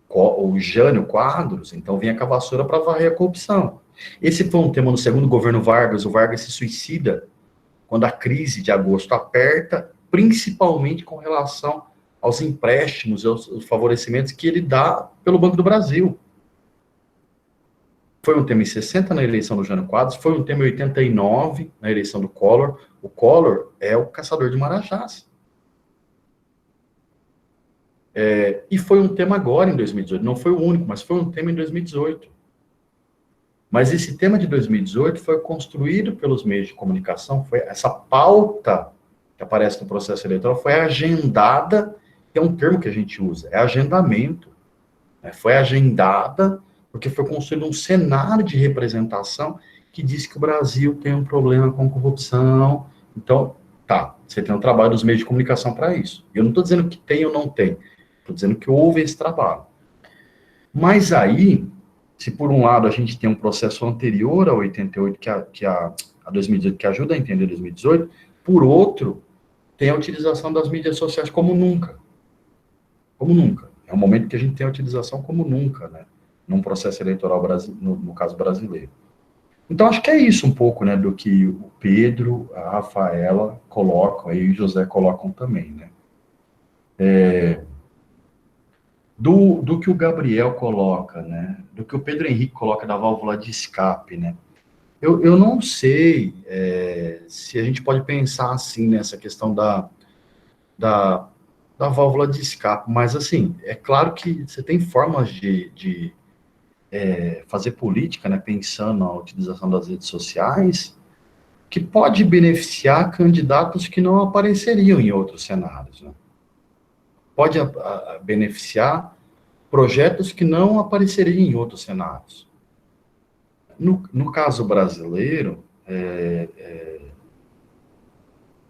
o Jânio Quadros, então vinha com a vassoura para varrer a corrupção. Esse foi um tema no segundo governo Vargas, o Vargas se suicida quando a crise de agosto aperta, principalmente com relação aos empréstimos e aos favorecimentos que ele dá pelo Banco do Brasil. Foi um tema em 60 na eleição do Jânio Quadros, foi um tema em 89 na eleição do Collor. O Collor é o caçador de marajás. E foi um tema agora em 2018, não foi o único, mas foi um tema em 2018. Mas esse tema de 2018 foi construído pelos meios de comunicação, foi essa pauta que aparece no processo eleitoral foi agendada, que é um termo que a gente usa, é agendamento. Né? Foi agendada porque foi construído um cenário de representação que diz que o Brasil tem um problema com corrupção. Então, você tem um trabalho dos meios de comunicação para isso. Eu não estou dizendo que tem ou não tem, estou dizendo que houve esse trabalho. Mas aí, se por um lado a gente tem um processo anterior a 88, a 2018, que ajuda a entender 2018, por outro, tem a utilização das mídias sociais como nunca. Como nunca. É um momento que a gente tem a utilização como nunca, né? Num processo eleitoral, no caso brasileiro. Então, acho que é isso um pouco, né, do que o Pedro, a Rafaela colocam, e o José colocam também, né? Do que o Gabriel coloca, né? Do que o Pedro Henrique coloca da válvula de escape, né? Eu não sei se a gente pode pensar assim nessa questão da válvula de escape, mas assim, é claro que você tem formas de fazer política, né, pensando na utilização das redes sociais, que pode beneficiar candidatos que não apareceriam em outros cenários, né? Pode beneficiar projetos que não apareceriam em outros cenários. No caso brasileiro,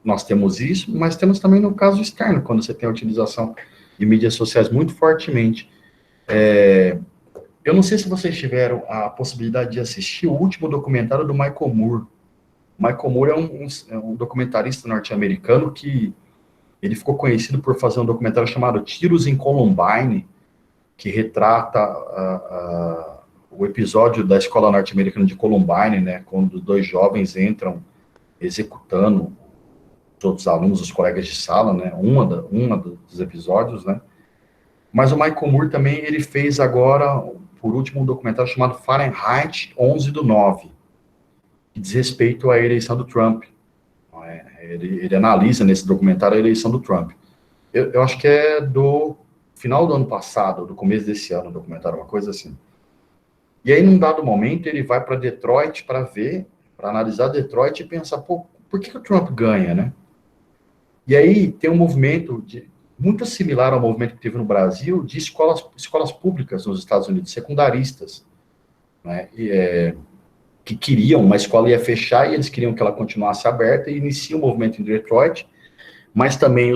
nós temos isso, mas temos também no caso externo, quando você tem a utilização de mídias sociais muito fortemente. Eu não sei se vocês tiveram a possibilidade de assistir o último documentário do Michael Moore. Michael Moore é um documentarista norte-americano que ele ficou conhecido por fazer um documentário chamado Tiros em Columbine, que retrata o episódio da escola norte-americana de Columbine, né, quando dois jovens entram executando os outros alunos, os colegas de sala, né, uma dos episódios, né. Mas o Michael Moore também, ele fez agora, por último, um documentário chamado Fahrenheit 11/9, que diz respeito à eleição do Trump. Ele analisa nesse documentário a eleição do Trump. Eu acho que é do final do ano passado, do começo desse ano, o documentário, uma coisa assim. E aí, num dado momento, ele vai para Detroit para analisar Detroit e pensar, por que o Trump ganha, né? E aí tem um movimento muito similar ao movimento que teve no Brasil de escolas públicas nos Estados Unidos, secundaristas, né? Que queriam, uma escola ia fechar e eles queriam que ela continuasse aberta e inicia o movimento em Detroit, mas também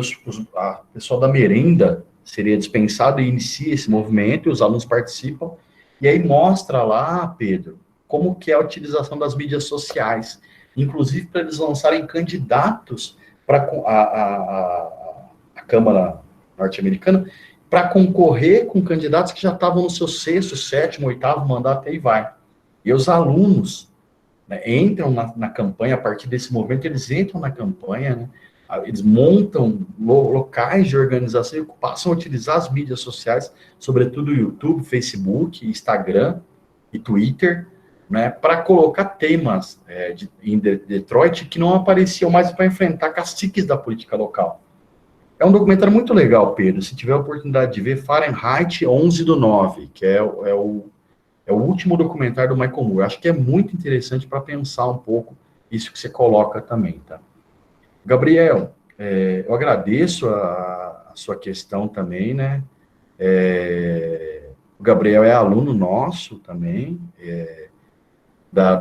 a pessoal da merenda seria dispensado e inicia esse movimento e os alunos participam. E aí mostra lá, Pedro, como que é a utilização das mídias sociais, inclusive para eles lançarem candidatos para a Câmara norte-americana, para concorrer com candidatos que já estavam no seu 6º, 7º, 8º mandato, e aí vai. E os alunos, né, entram na campanha, a partir desse movimento, eles entram na campanha, né, eles montam locais de organização e passam a utilizar as mídias sociais, sobretudo o YouTube, Facebook, Instagram e Twitter, né, para colocar temas em Detroit que não apareciam mais para enfrentar caciques da política local. É um documentário muito legal, Pedro. Se tiver a oportunidade de ver, Fahrenheit 11/9, que é o último documentário do Michael Moore. Acho que é muito interessante para pensar um pouco isso que você coloca também, tá? Gabriel, eu agradeço a sua questão também, né? O Gabriel é aluno nosso também,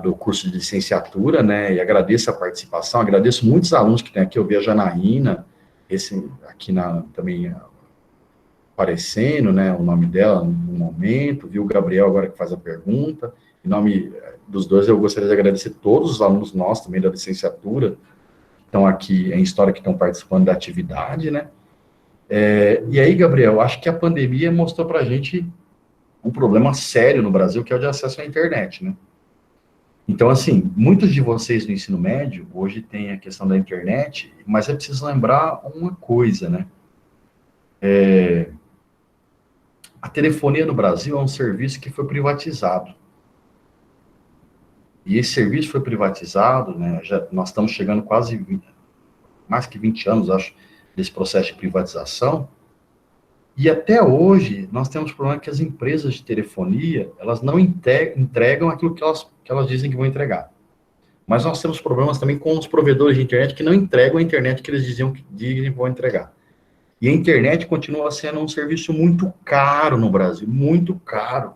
do curso de licenciatura, né? E agradeço a participação, agradeço muitos alunos que tem aqui, eu vi a Janaína, esse aqui também aparecendo, né, o nome dela no momento, viu o Gabriel agora que faz a pergunta. Em nome dos dois, eu gostaria de agradecer todos os alunos nossos também da licenciatura, que estão aqui em História, que estão participando da atividade, né. E aí, Gabriel, acho que a pandemia mostrou para a gente um problema sério no Brasil, que é o de acesso à internet, né. Então, assim, muitos de vocês no ensino médio, hoje tem a questão da internet, mas é preciso lembrar uma coisa, né. A telefonia no Brasil é um serviço que foi privatizado. E esse serviço foi privatizado, né, nós estamos chegando mais que 20 anos, acho, desse processo de privatização, e até hoje nós temos o problema que as empresas de telefonia, elas não entregam aquilo que elas dizem que vão entregar. Mas nós temos problemas também com os provedores de internet que não entregam a internet que eles dizem que vão entregar. E a internet continua sendo um serviço muito caro no Brasil, muito caro.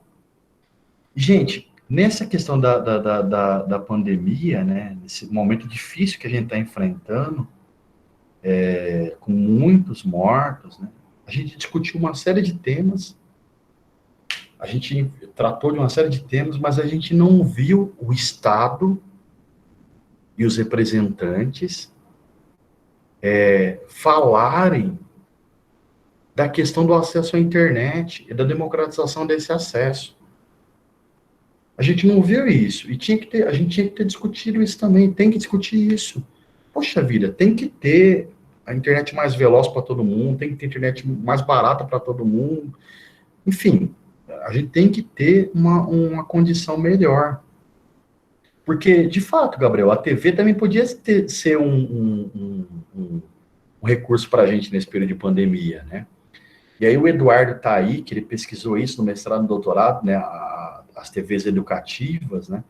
Gente, nessa questão da pandemia, né, nesse momento difícil que a gente está enfrentando, com muitos mortos, né, a gente discutiu uma série de temas, a gente tratou de uma série de temas, mas a gente não viu o Estado e os representantes falarem da questão do acesso à internet e da democratização desse acesso. A gente não viu isso, e a gente tinha que ter discutido isso também, tem que discutir isso. Poxa vida, tem que ter a internet mais veloz para todo mundo, tem que ter internet mais barata para todo mundo, enfim, a gente tem que ter uma condição melhor. Porque, de fato, Gabriel, a TV também podia ser um recurso para a gente nesse período de pandemia, né? E aí o Eduardo está aí, que ele pesquisou isso no mestrado e no doutorado, né, as TVs educativas, né,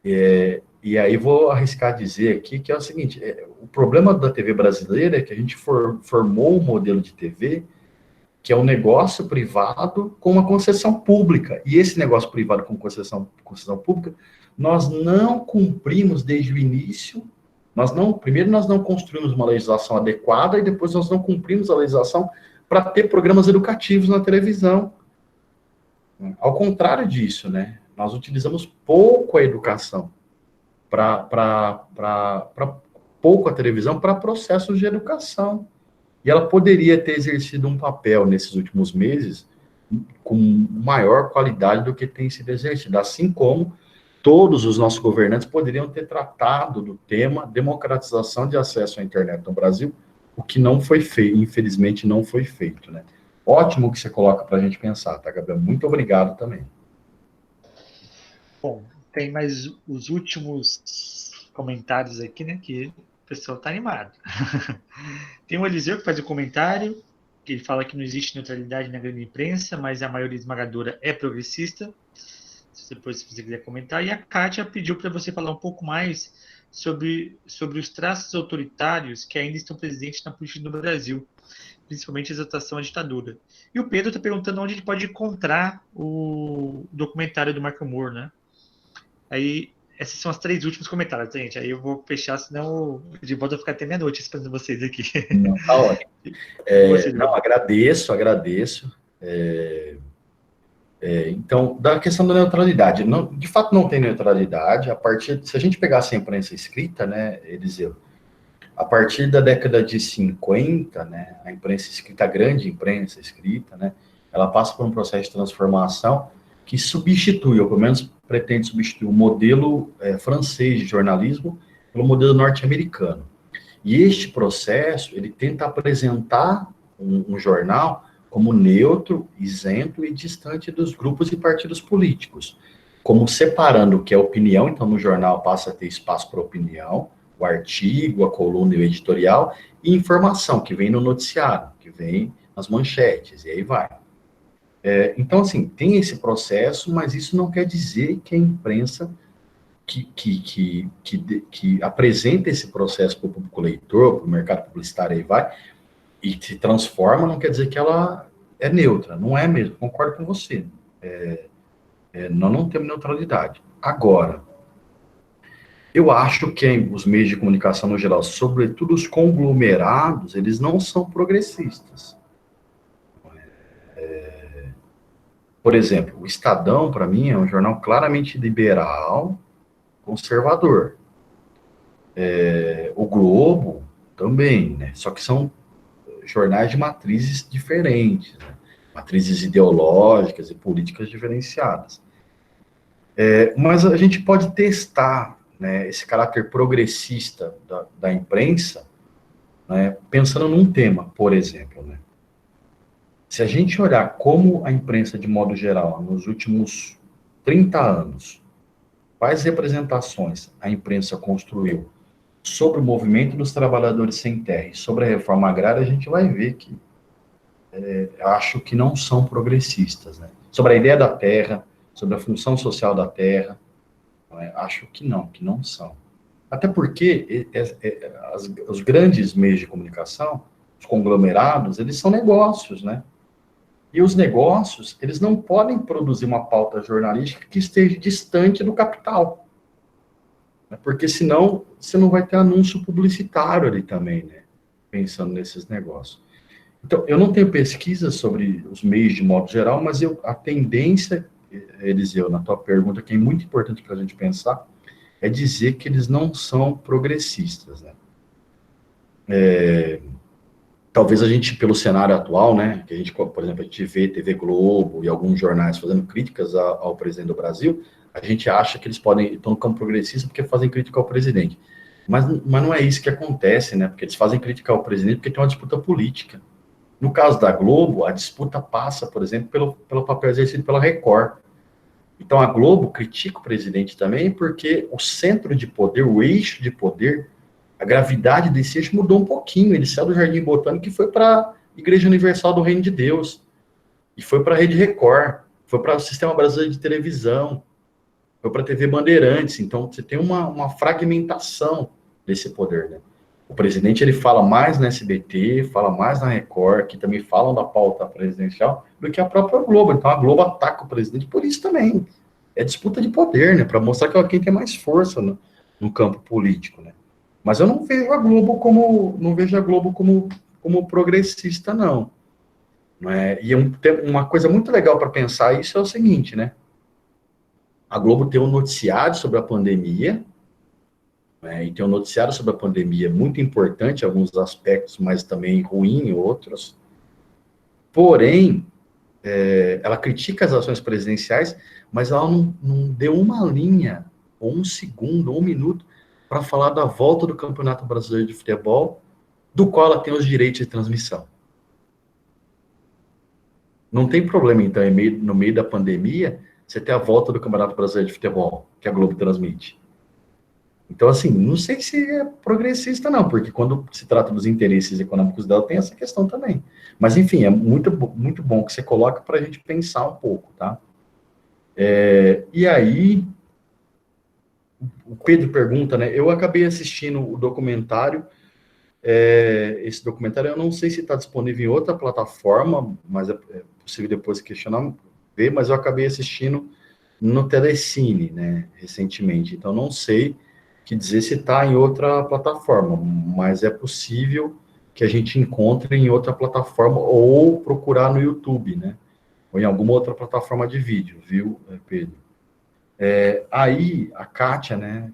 e aí vou arriscar dizer aqui que é o seguinte, o problema da TV brasileira é que a gente formou um modelo de TV que é um negócio privado com uma concessão pública, e esse negócio privado com concessão pública, nós não cumprimos desde o início, primeiro nós não construímos uma legislação adequada, e depois nós não cumprimos a legislação para ter programas educativos na televisão. Ao contrário disso, né? Nós utilizamos pouco a educação, pouco a televisão para processos de educação. E ela poderia ter exercido um papel nesses últimos meses com maior qualidade do que tem sido exercido. Assim como todos os nossos governantes poderiam ter tratado do tema democratização de acesso à internet no Brasil, o que não foi feito, infelizmente não foi feito, né? Ótimo que você coloca para a gente pensar, tá, Gabriel? Muito obrigado também. Bom, tem mais os últimos comentários aqui, né, que o pessoal tá animado. Tem o Eliseu que faz o comentário, que ele fala que não existe neutralidade na grande imprensa, mas a maioria esmagadora é progressista. Depois, se você quiser comentar. E a Kátia pediu para você falar um pouco mais sobre os traços autoritários que ainda estão presentes na política do Brasil, principalmente a exaltação à ditadura. E o Pedro está perguntando onde ele pode encontrar o documentário do Michael Moore, né? Aí, esses são os 3 últimos comentários, gente. Aí eu vou fechar, senão de volta a ficar até meia-noite esperando vocês aqui. Não, tá ótimo. Agradeço. Então, da questão da neutralidade, de fato não tem neutralidade, se a gente pegasse a imprensa escrita, né, Eliseu, a partir da década de 50, né, a imprensa escrita, a grande imprensa escrita, né, ela passa por um processo de transformação que substitui, ou pelo menos pretende substituir, o modelo francês de jornalismo pelo modelo norte-americano. E este processo, ele tenta apresentar um jornal como neutro, isento e distante dos grupos e partidos políticos. como separando o que é opinião, então no jornal passa a ter espaço para opinião, o artigo, a coluna e o editorial, e informação, que vem no noticiário, que vem nas manchetes, e aí vai. Então, assim, tem esse processo, mas isso não quer dizer que a imprensa que apresenta esse processo para o público leitor, para o mercado publicitário, aí vai, e se transforma, não quer dizer que ela é neutra, não é mesmo, concordo com você. Nós não temos neutralidade. Agora, eu acho que os meios de comunicação no geral, sobretudo os conglomerados, eles não são progressistas. Por exemplo, o Estadão, para mim, é um jornal claramente liberal, conservador. O Globo também, né? Só que são jornais de matrizes diferentes, né? Matrizes ideológicas e políticas diferenciadas. Mas a gente pode testar, né, esse caráter progressista da imprensa, né, pensando num tema, por exemplo, né? Se a gente olhar como a imprensa, de modo geral, nos últimos 30 anos, quais representações a imprensa construiu sobre o movimento dos trabalhadores sem terra e sobre a reforma agrária, a gente vai ver que acho que não são progressistas, né? Sobre a ideia da terra, sobre a função social da terra, acho que não são. Até porque os grandes meios de comunicação, os conglomerados, eles são negócios, né? E os negócios, eles não podem produzir uma pauta jornalística que esteja distante do capital. Porque senão você não vai ter anúncio publicitário ali também, né? Pensando nesses negócios. Então, eu não tenho pesquisa sobre os meios de modo geral, mas a tendência, Eliseu, na tua pergunta, que é muito importante para a gente pensar, é dizer que eles não são progressistas, né? Talvez a gente, pelo cenário atual, né, que a gente, por exemplo, a gente vê TV Globo e alguns jornais fazendo críticas ao presidente do Brasil, a gente acha que eles estão no campo progressista porque fazem crítica ao presidente. Mas não é isso que acontece, né? Porque eles fazem crítica ao presidente porque tem uma disputa política. No caso da Globo, a disputa passa, por exemplo, pelo papel exercido pela Record. Então, a Globo critica o presidente também porque o centro de poder, o eixo de poder, a gravidade desse eixo mudou um pouquinho. Ele saiu do Jardim Botânico e foi para a Igreja Universal do Reino de Deus. E foi para a Rede Record. Foi para o Sistema Brasileiro de Televisão. Foi para a TV Bandeirantes. Então, você tem uma fragmentação desse poder, né? O presidente, ele fala mais na SBT, fala mais na Record, que também falam da pauta presidencial, do que a própria Globo. Então, a Globo ataca o presidente por isso também. É disputa de poder, né? Para mostrar que é quem tem mais força no campo político, né? Mas eu não vejo a Globo como progressista, não. E uma coisa muito legal para pensar isso é o seguinte, né? A Globo tem um noticiário sobre a pandemia, e tem um noticiário sobre a pandemia muito importante em alguns aspectos, mas também ruim em outros. Porém, ela critica as ações presidenciais, mas ela não deu uma linha, ou um segundo, ou um minuto, para falar da volta do Campeonato Brasileiro de Futebol, do qual ela tem os direitos de transmissão. Não tem problema, então, no meio da pandemia, você ter a volta do Campeonato Brasileiro de Futebol, que a Globo transmite. Então, assim, não sei se é progressista, não, porque quando se trata dos interesses econômicos dela, tem essa questão também. Mas, enfim, é muito, muito bom que você coloca para a gente pensar um pouco, tá? E aí, o Pedro pergunta, né? Eu acabei assistindo o documentário, esse documentário, eu não sei se está disponível em outra plataforma, mas é possível depois questionar, ver, mas eu acabei assistindo no Telecine, né, recentemente. Então, não sei que dizer se está em outra plataforma, mas é possível que a gente encontre em outra plataforma ou procurar no YouTube, né? Ou em alguma outra plataforma de vídeo, viu, Pedro? Aí a Kátia, né,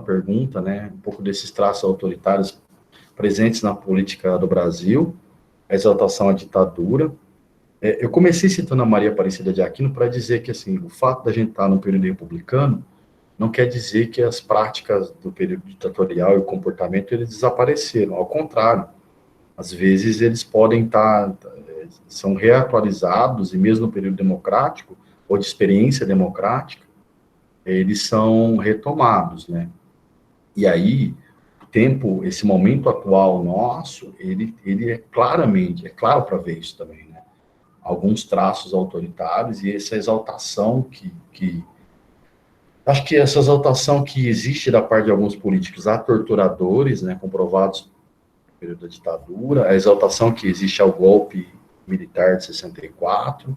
pergunta, né, um pouco desses traços autoritários presentes na política do Brasil, a exaltação à ditadura. Eu comecei citando a Maria Aparecida de Aquino para dizer que, assim, o fato da gente estar num período republicano não quer dizer que as práticas do período ditatorial e o comportamento eles desapareceram. Ao contrário, às vezes eles podem são reatualizados, e mesmo no período democrático, ou de experiência democrática, eles são retomados, né? E aí, esse momento atual nosso, ele é claramente, é claro para ver isso também, né? Alguns traços autoritários e essa exaltação acho que essa exaltação que existe da parte de alguns políticos a torturadores, né, comprovados no período da ditadura, a exaltação que existe ao golpe militar de 64,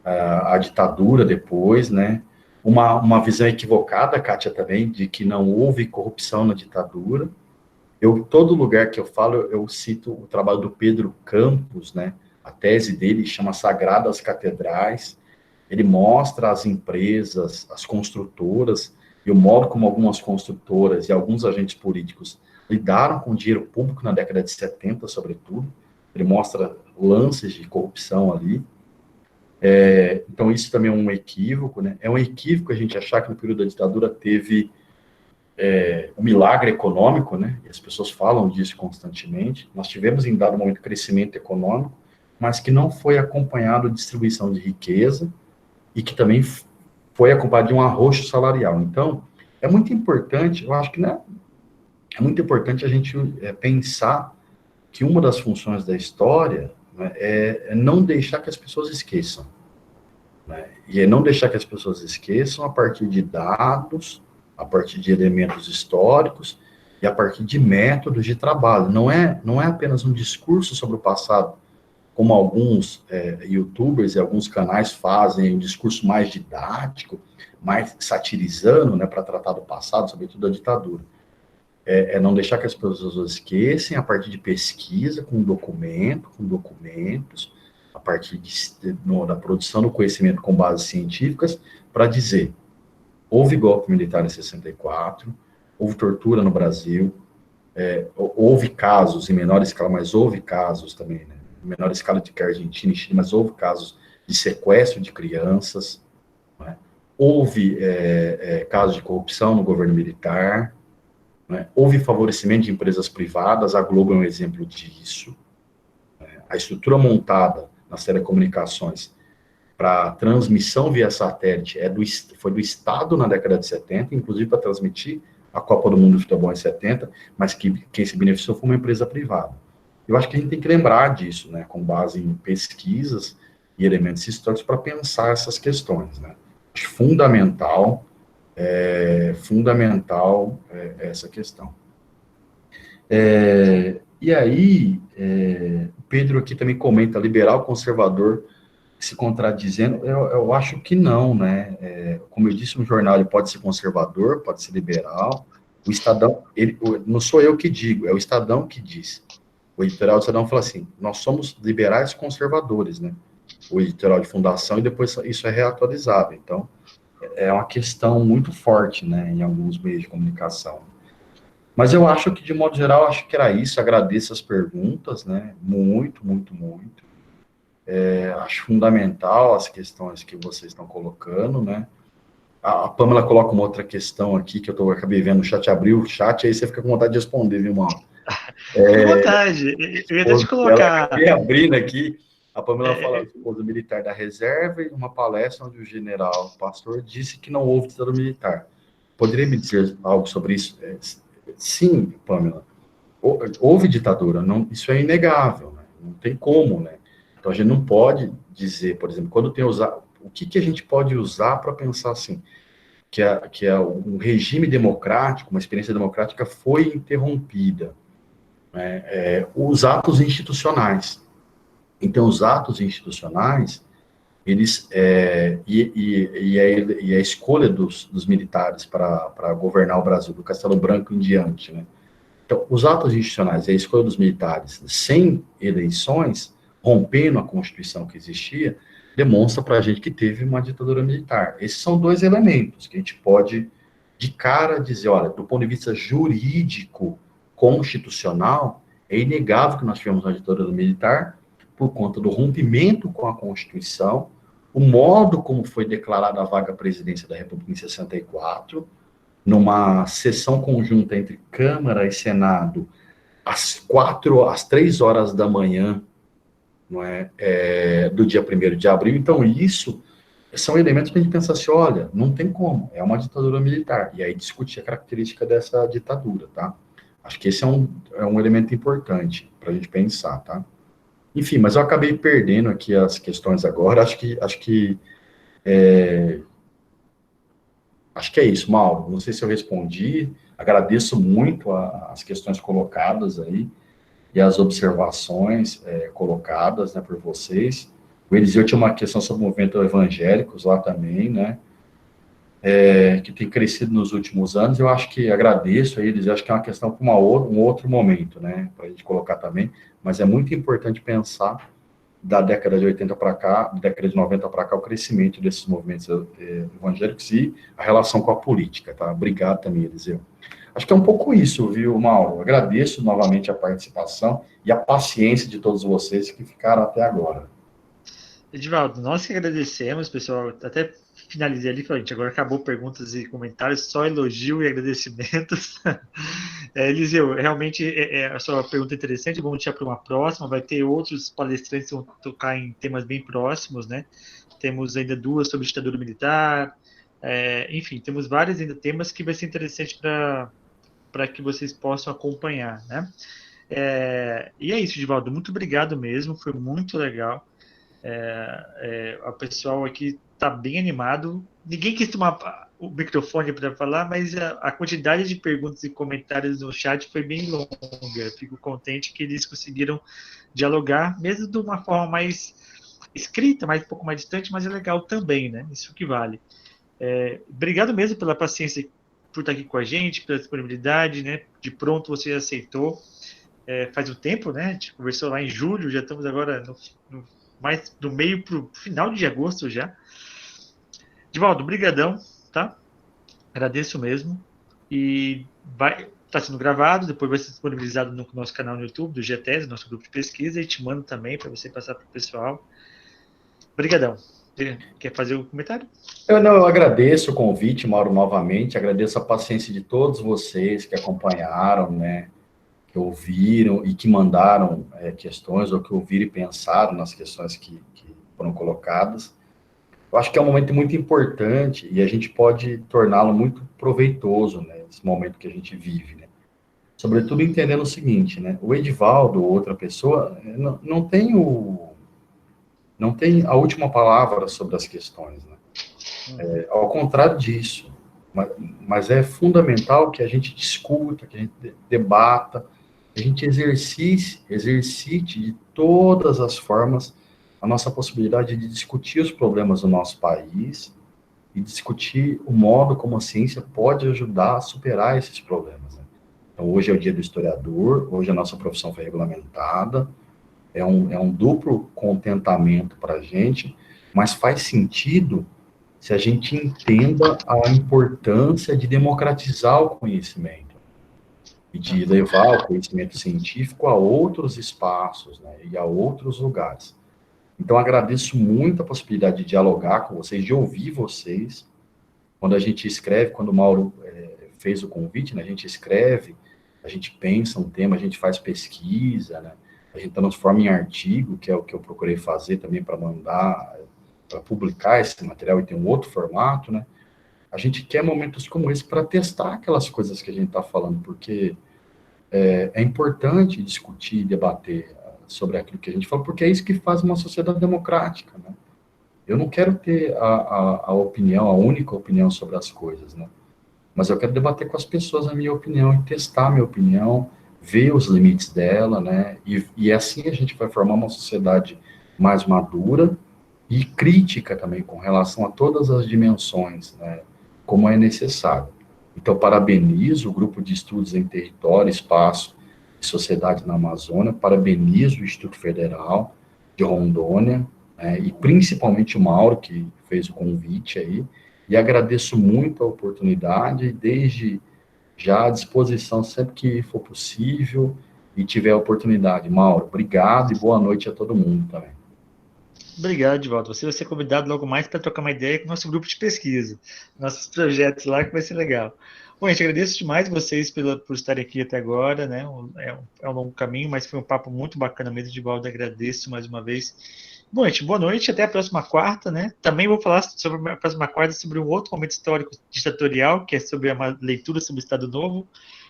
a ditadura depois, né, uma visão equivocada, Kátia, também, de que não houve corrupção na ditadura. Todo lugar que eu falo, eu cito o trabalho do Pedro Campos, né, a tese dele chama Sagradas Catedrais. Ele mostra as empresas, as construtoras, e o modo como algumas construtoras e alguns agentes políticos lidaram com o dinheiro público na década de 70, sobretudo. Ele mostra lances de corrupção ali. Então, isso também é um equívoco, né? É um equívoco a gente achar que no período da ditadura teve um milagre econômico, né? E as pessoas falam disso constantemente. Nós tivemos, em dado momento, crescimento econômico, mas que não foi acompanhado de distribuição de riqueza, e que também foi acompanhado de um arroxo salarial. Então, é muito importante, eu acho que, né, é muito importante a gente pensar que uma das funções da história, né, é não deixar que as pessoas esqueçam. Né, e é não deixar que as pessoas esqueçam a partir de dados, a partir de elementos históricos e a partir de métodos de trabalho. Não é apenas um discurso sobre o passado, como alguns youtubers e alguns canais fazem, um discurso mais didático, mais satirizando, né, para tratar do passado, sobretudo da ditadura. Não deixar que as pessoas esqueçam a partir de pesquisa, com documentos, a partir da produção do conhecimento com bases científicas, para dizer, houve golpe militar em 64, houve tortura no Brasil, houve casos em menor escala, mas houve casos também, né, em menor escala de que a Argentina e Chile, mas houve casos de sequestro de crianças, né? Houve casos de corrupção no governo militar, né? Houve favorecimento de empresas privadas, a Globo é um exemplo disso, né? A estrutura montada nas telecomunicações para transmissão via satélite foi do Estado na década de 70, inclusive para transmitir a Copa do Mundo de Futebol em 70, mas quem se beneficiou foi uma empresa privada. Eu acho que a gente tem que lembrar disso, né, com base em pesquisas e elementos históricos para pensar essas questões, né. Acho fundamental essa questão. E aí, o Pedro aqui também comenta, liberal conservador se contradizendo, eu acho que não, né, como eu disse, um jornal ele pode ser conservador, pode ser liberal, o Estadão, não sou eu que digo, é o Estadão que diz. O editorial do Estadão fala assim, nós somos liberais conservadores, né? O editorial de fundação, e depois isso é reatualizado. Então, é uma questão muito forte, né, em alguns meios de comunicação. Mas eu acho que, de modo geral, acho que era isso. Agradeço as perguntas, né? Muito, muito, muito. Acho fundamental as questões que vocês estão colocando, né? A Pamela coloca uma outra questão aqui, que acabei vendo no chat, abriu o chat, aí você fica com vontade de responder, viu, Mauro? Fique à vontade, eu ia até te colocar. Acabei abrindo aqui, a Pamela fala do esposo militar da reserva, e uma palestra onde o general pastor disse que não houve ditadura militar. Poderia me dizer algo sobre isso? Sim, Pamela, houve ditadura, isso é inegável, né? Não tem como, né? Então a gente não pode dizer, por exemplo, quando tem o que a gente pode usar para pensar assim, que um regime democrático, uma experiência democrática foi interrompida, né? Os atos institucionais. Então, os atos institucionais, eles, e a escolha dos militares para governar o Brasil, do Castelo Branco em diante, né? Então, os atos institucionais e a escolha dos militares sem eleições, rompendo a Constituição que existia, demonstra para a gente que teve uma ditadura militar. Esses são dois elementos que a gente pode, de cara, dizer, olha, do ponto de vista jurídico, constitucional, é inegável que nós tivemos uma ditadura militar por conta do rompimento com a Constituição, o modo como foi declarada a vaga presidência da República em 64, numa sessão conjunta entre Câmara e Senado, às 3 horas da manhã, não é, do dia 1º de abril. Então, isso são elementos para a gente pensar assim, olha, não tem como, é uma ditadura militar, e aí discutir a característica dessa ditadura, tá? Acho que esse é um elemento importante para a gente pensar, tá? Enfim, mas eu acabei perdendo aqui as questões agora, acho que é isso, Mauro, não sei se eu respondi, agradeço muito as questões colocadas aí, e as observações colocadas, né, por vocês. O Eliseu tinha uma questão sobre o movimento evangélicos lá também, né, que tem crescido nos últimos anos. Eu acho que agradeço a eles, eu acho que é uma questão para um outro momento, né, para a gente colocar também, mas é muito importante pensar da década de 80 para cá, da década de 90 para cá, o crescimento desses movimentos evangélicos e a relação com a política, tá? Obrigado também, Eliseu. Acho que é um pouco isso, viu, Mauro? Agradeço novamente a participação e a paciência de todos vocês que ficaram até agora. Edivaldo, nós que agradecemos, pessoal. Até finalizei ali, falei, gente, agora acabou perguntas e comentários, só elogio e agradecimentos. Eliseu, realmente a sua pergunta é interessante, vamos deixar para uma próxima. Vai ter outros palestrantes que vão tocar em temas bem próximos, né? Temos ainda duas sobre ditadura militar, enfim, temos vários ainda temas que vai ser interessante para que vocês possam acompanhar, né? E é isso, Edivaldo, muito obrigado mesmo, foi muito legal. O pessoal aqui está bem animado. Ninguém quis tomar o microfone para falar, mas a quantidade de perguntas e comentários no chat foi bem longa. Fico contente que eles conseguiram dialogar, mesmo de uma forma mais escrita, mais um pouco mais distante, mas é legal também, né? Isso que vale. Obrigado mesmo pela paciência por estar aqui com a gente, pela disponibilidade, né? De pronto você aceitou. Faz um tempo, né? A gente conversou lá em julho, já estamos agora mais do meio para o final de agosto já. Divaldo, brigadão, tá? Agradeço mesmo. E está sendo gravado, depois vai ser disponibilizado no nosso canal no YouTube, do GTES, nosso grupo de pesquisa, e te mando também para você passar para o pessoal. Brigadão. Quer fazer o comentário? Eu agradeço o convite, Mauro, novamente, agradeço a paciência de todos vocês que acompanharam, né, que ouviram e que mandaram questões, ou que ouviram e pensaram nas questões que foram colocadas. Eu acho que é um momento muito importante e a gente pode torná-lo muito proveitoso, né, esse momento que a gente vive, né? Sobretudo entendendo o seguinte, né, o Edivaldo ou outra pessoa não tem a última palavra sobre as questões, né? Ao contrário disso, mas é fundamental que a gente discuta, que a gente debata, que a gente exercite de todas as formas a nossa possibilidade de discutir os problemas do nosso país e discutir o modo como a ciência pode ajudar a superar esses problemas, né? Então, hoje é o dia do historiador, hoje a nossa profissão foi regulamentada, é um duplo contentamento para a gente, mas faz sentido se a gente entenda a importância de democratizar o conhecimento e de levar o conhecimento científico a outros espaços, né, e a outros lugares. Então, agradeço muito a possibilidade de dialogar com vocês, de ouvir vocês. Quando a gente escreve, quando o Mauro fez o convite, né, a gente escreve, a gente pensa um tema, a gente faz pesquisa, né, a gente transforma em artigo, que é o que eu procurei fazer também para mandar, para publicar esse material e ter um outro formato, né? A gente quer momentos como esse para testar aquelas coisas que a gente está falando, porque é importante discutir, debater sobre aquilo que a gente fala, porque é isso que faz uma sociedade democrática, né? Eu não quero ter a opinião, a única opinião sobre as coisas, né? Mas eu quero debater com as pessoas a minha opinião e testar a minha opinião, ver os limites dela, né? E assim a gente vai formar uma sociedade mais madura e crítica também com relação a todas as dimensões, né? Como é necessário. Então, parabenizo o Grupo de Estudos em Território, Espaço e Sociedade na Amazônia, parabenizo o Instituto Federal de Rondônia, né, e principalmente o Mauro, que fez o convite aí, e agradeço muito a oportunidade, desde já à disposição sempre que for possível e tiver a oportunidade. Mauro, obrigado e boa noite a todo mundo também. Obrigado, Divaldo. Você vai ser convidado logo mais para trocar uma ideia com o nosso grupo de pesquisa, nossos projetos lá, que vai ser legal. Bom, gente, agradeço demais vocês por estarem aqui até agora, né? É um longo caminho, mas foi um papo muito bacana mesmo, Divaldo, agradeço mais uma vez. Bom, gente, boa noite, até a próxima quarta, né? Também vou falar sobre a próxima quarta sobre um outro momento histórico ditatorial, que é sobre uma leitura sobre o Estado Novo,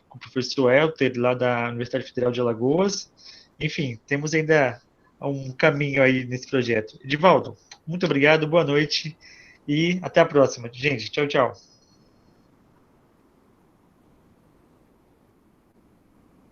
com o professor Helter, lá da Universidade Federal de Alagoas. Enfim, temos ainda um caminho aí nesse projeto. Divaldo, muito obrigado, boa noite e até a próxima. Gente, tchau, tchau.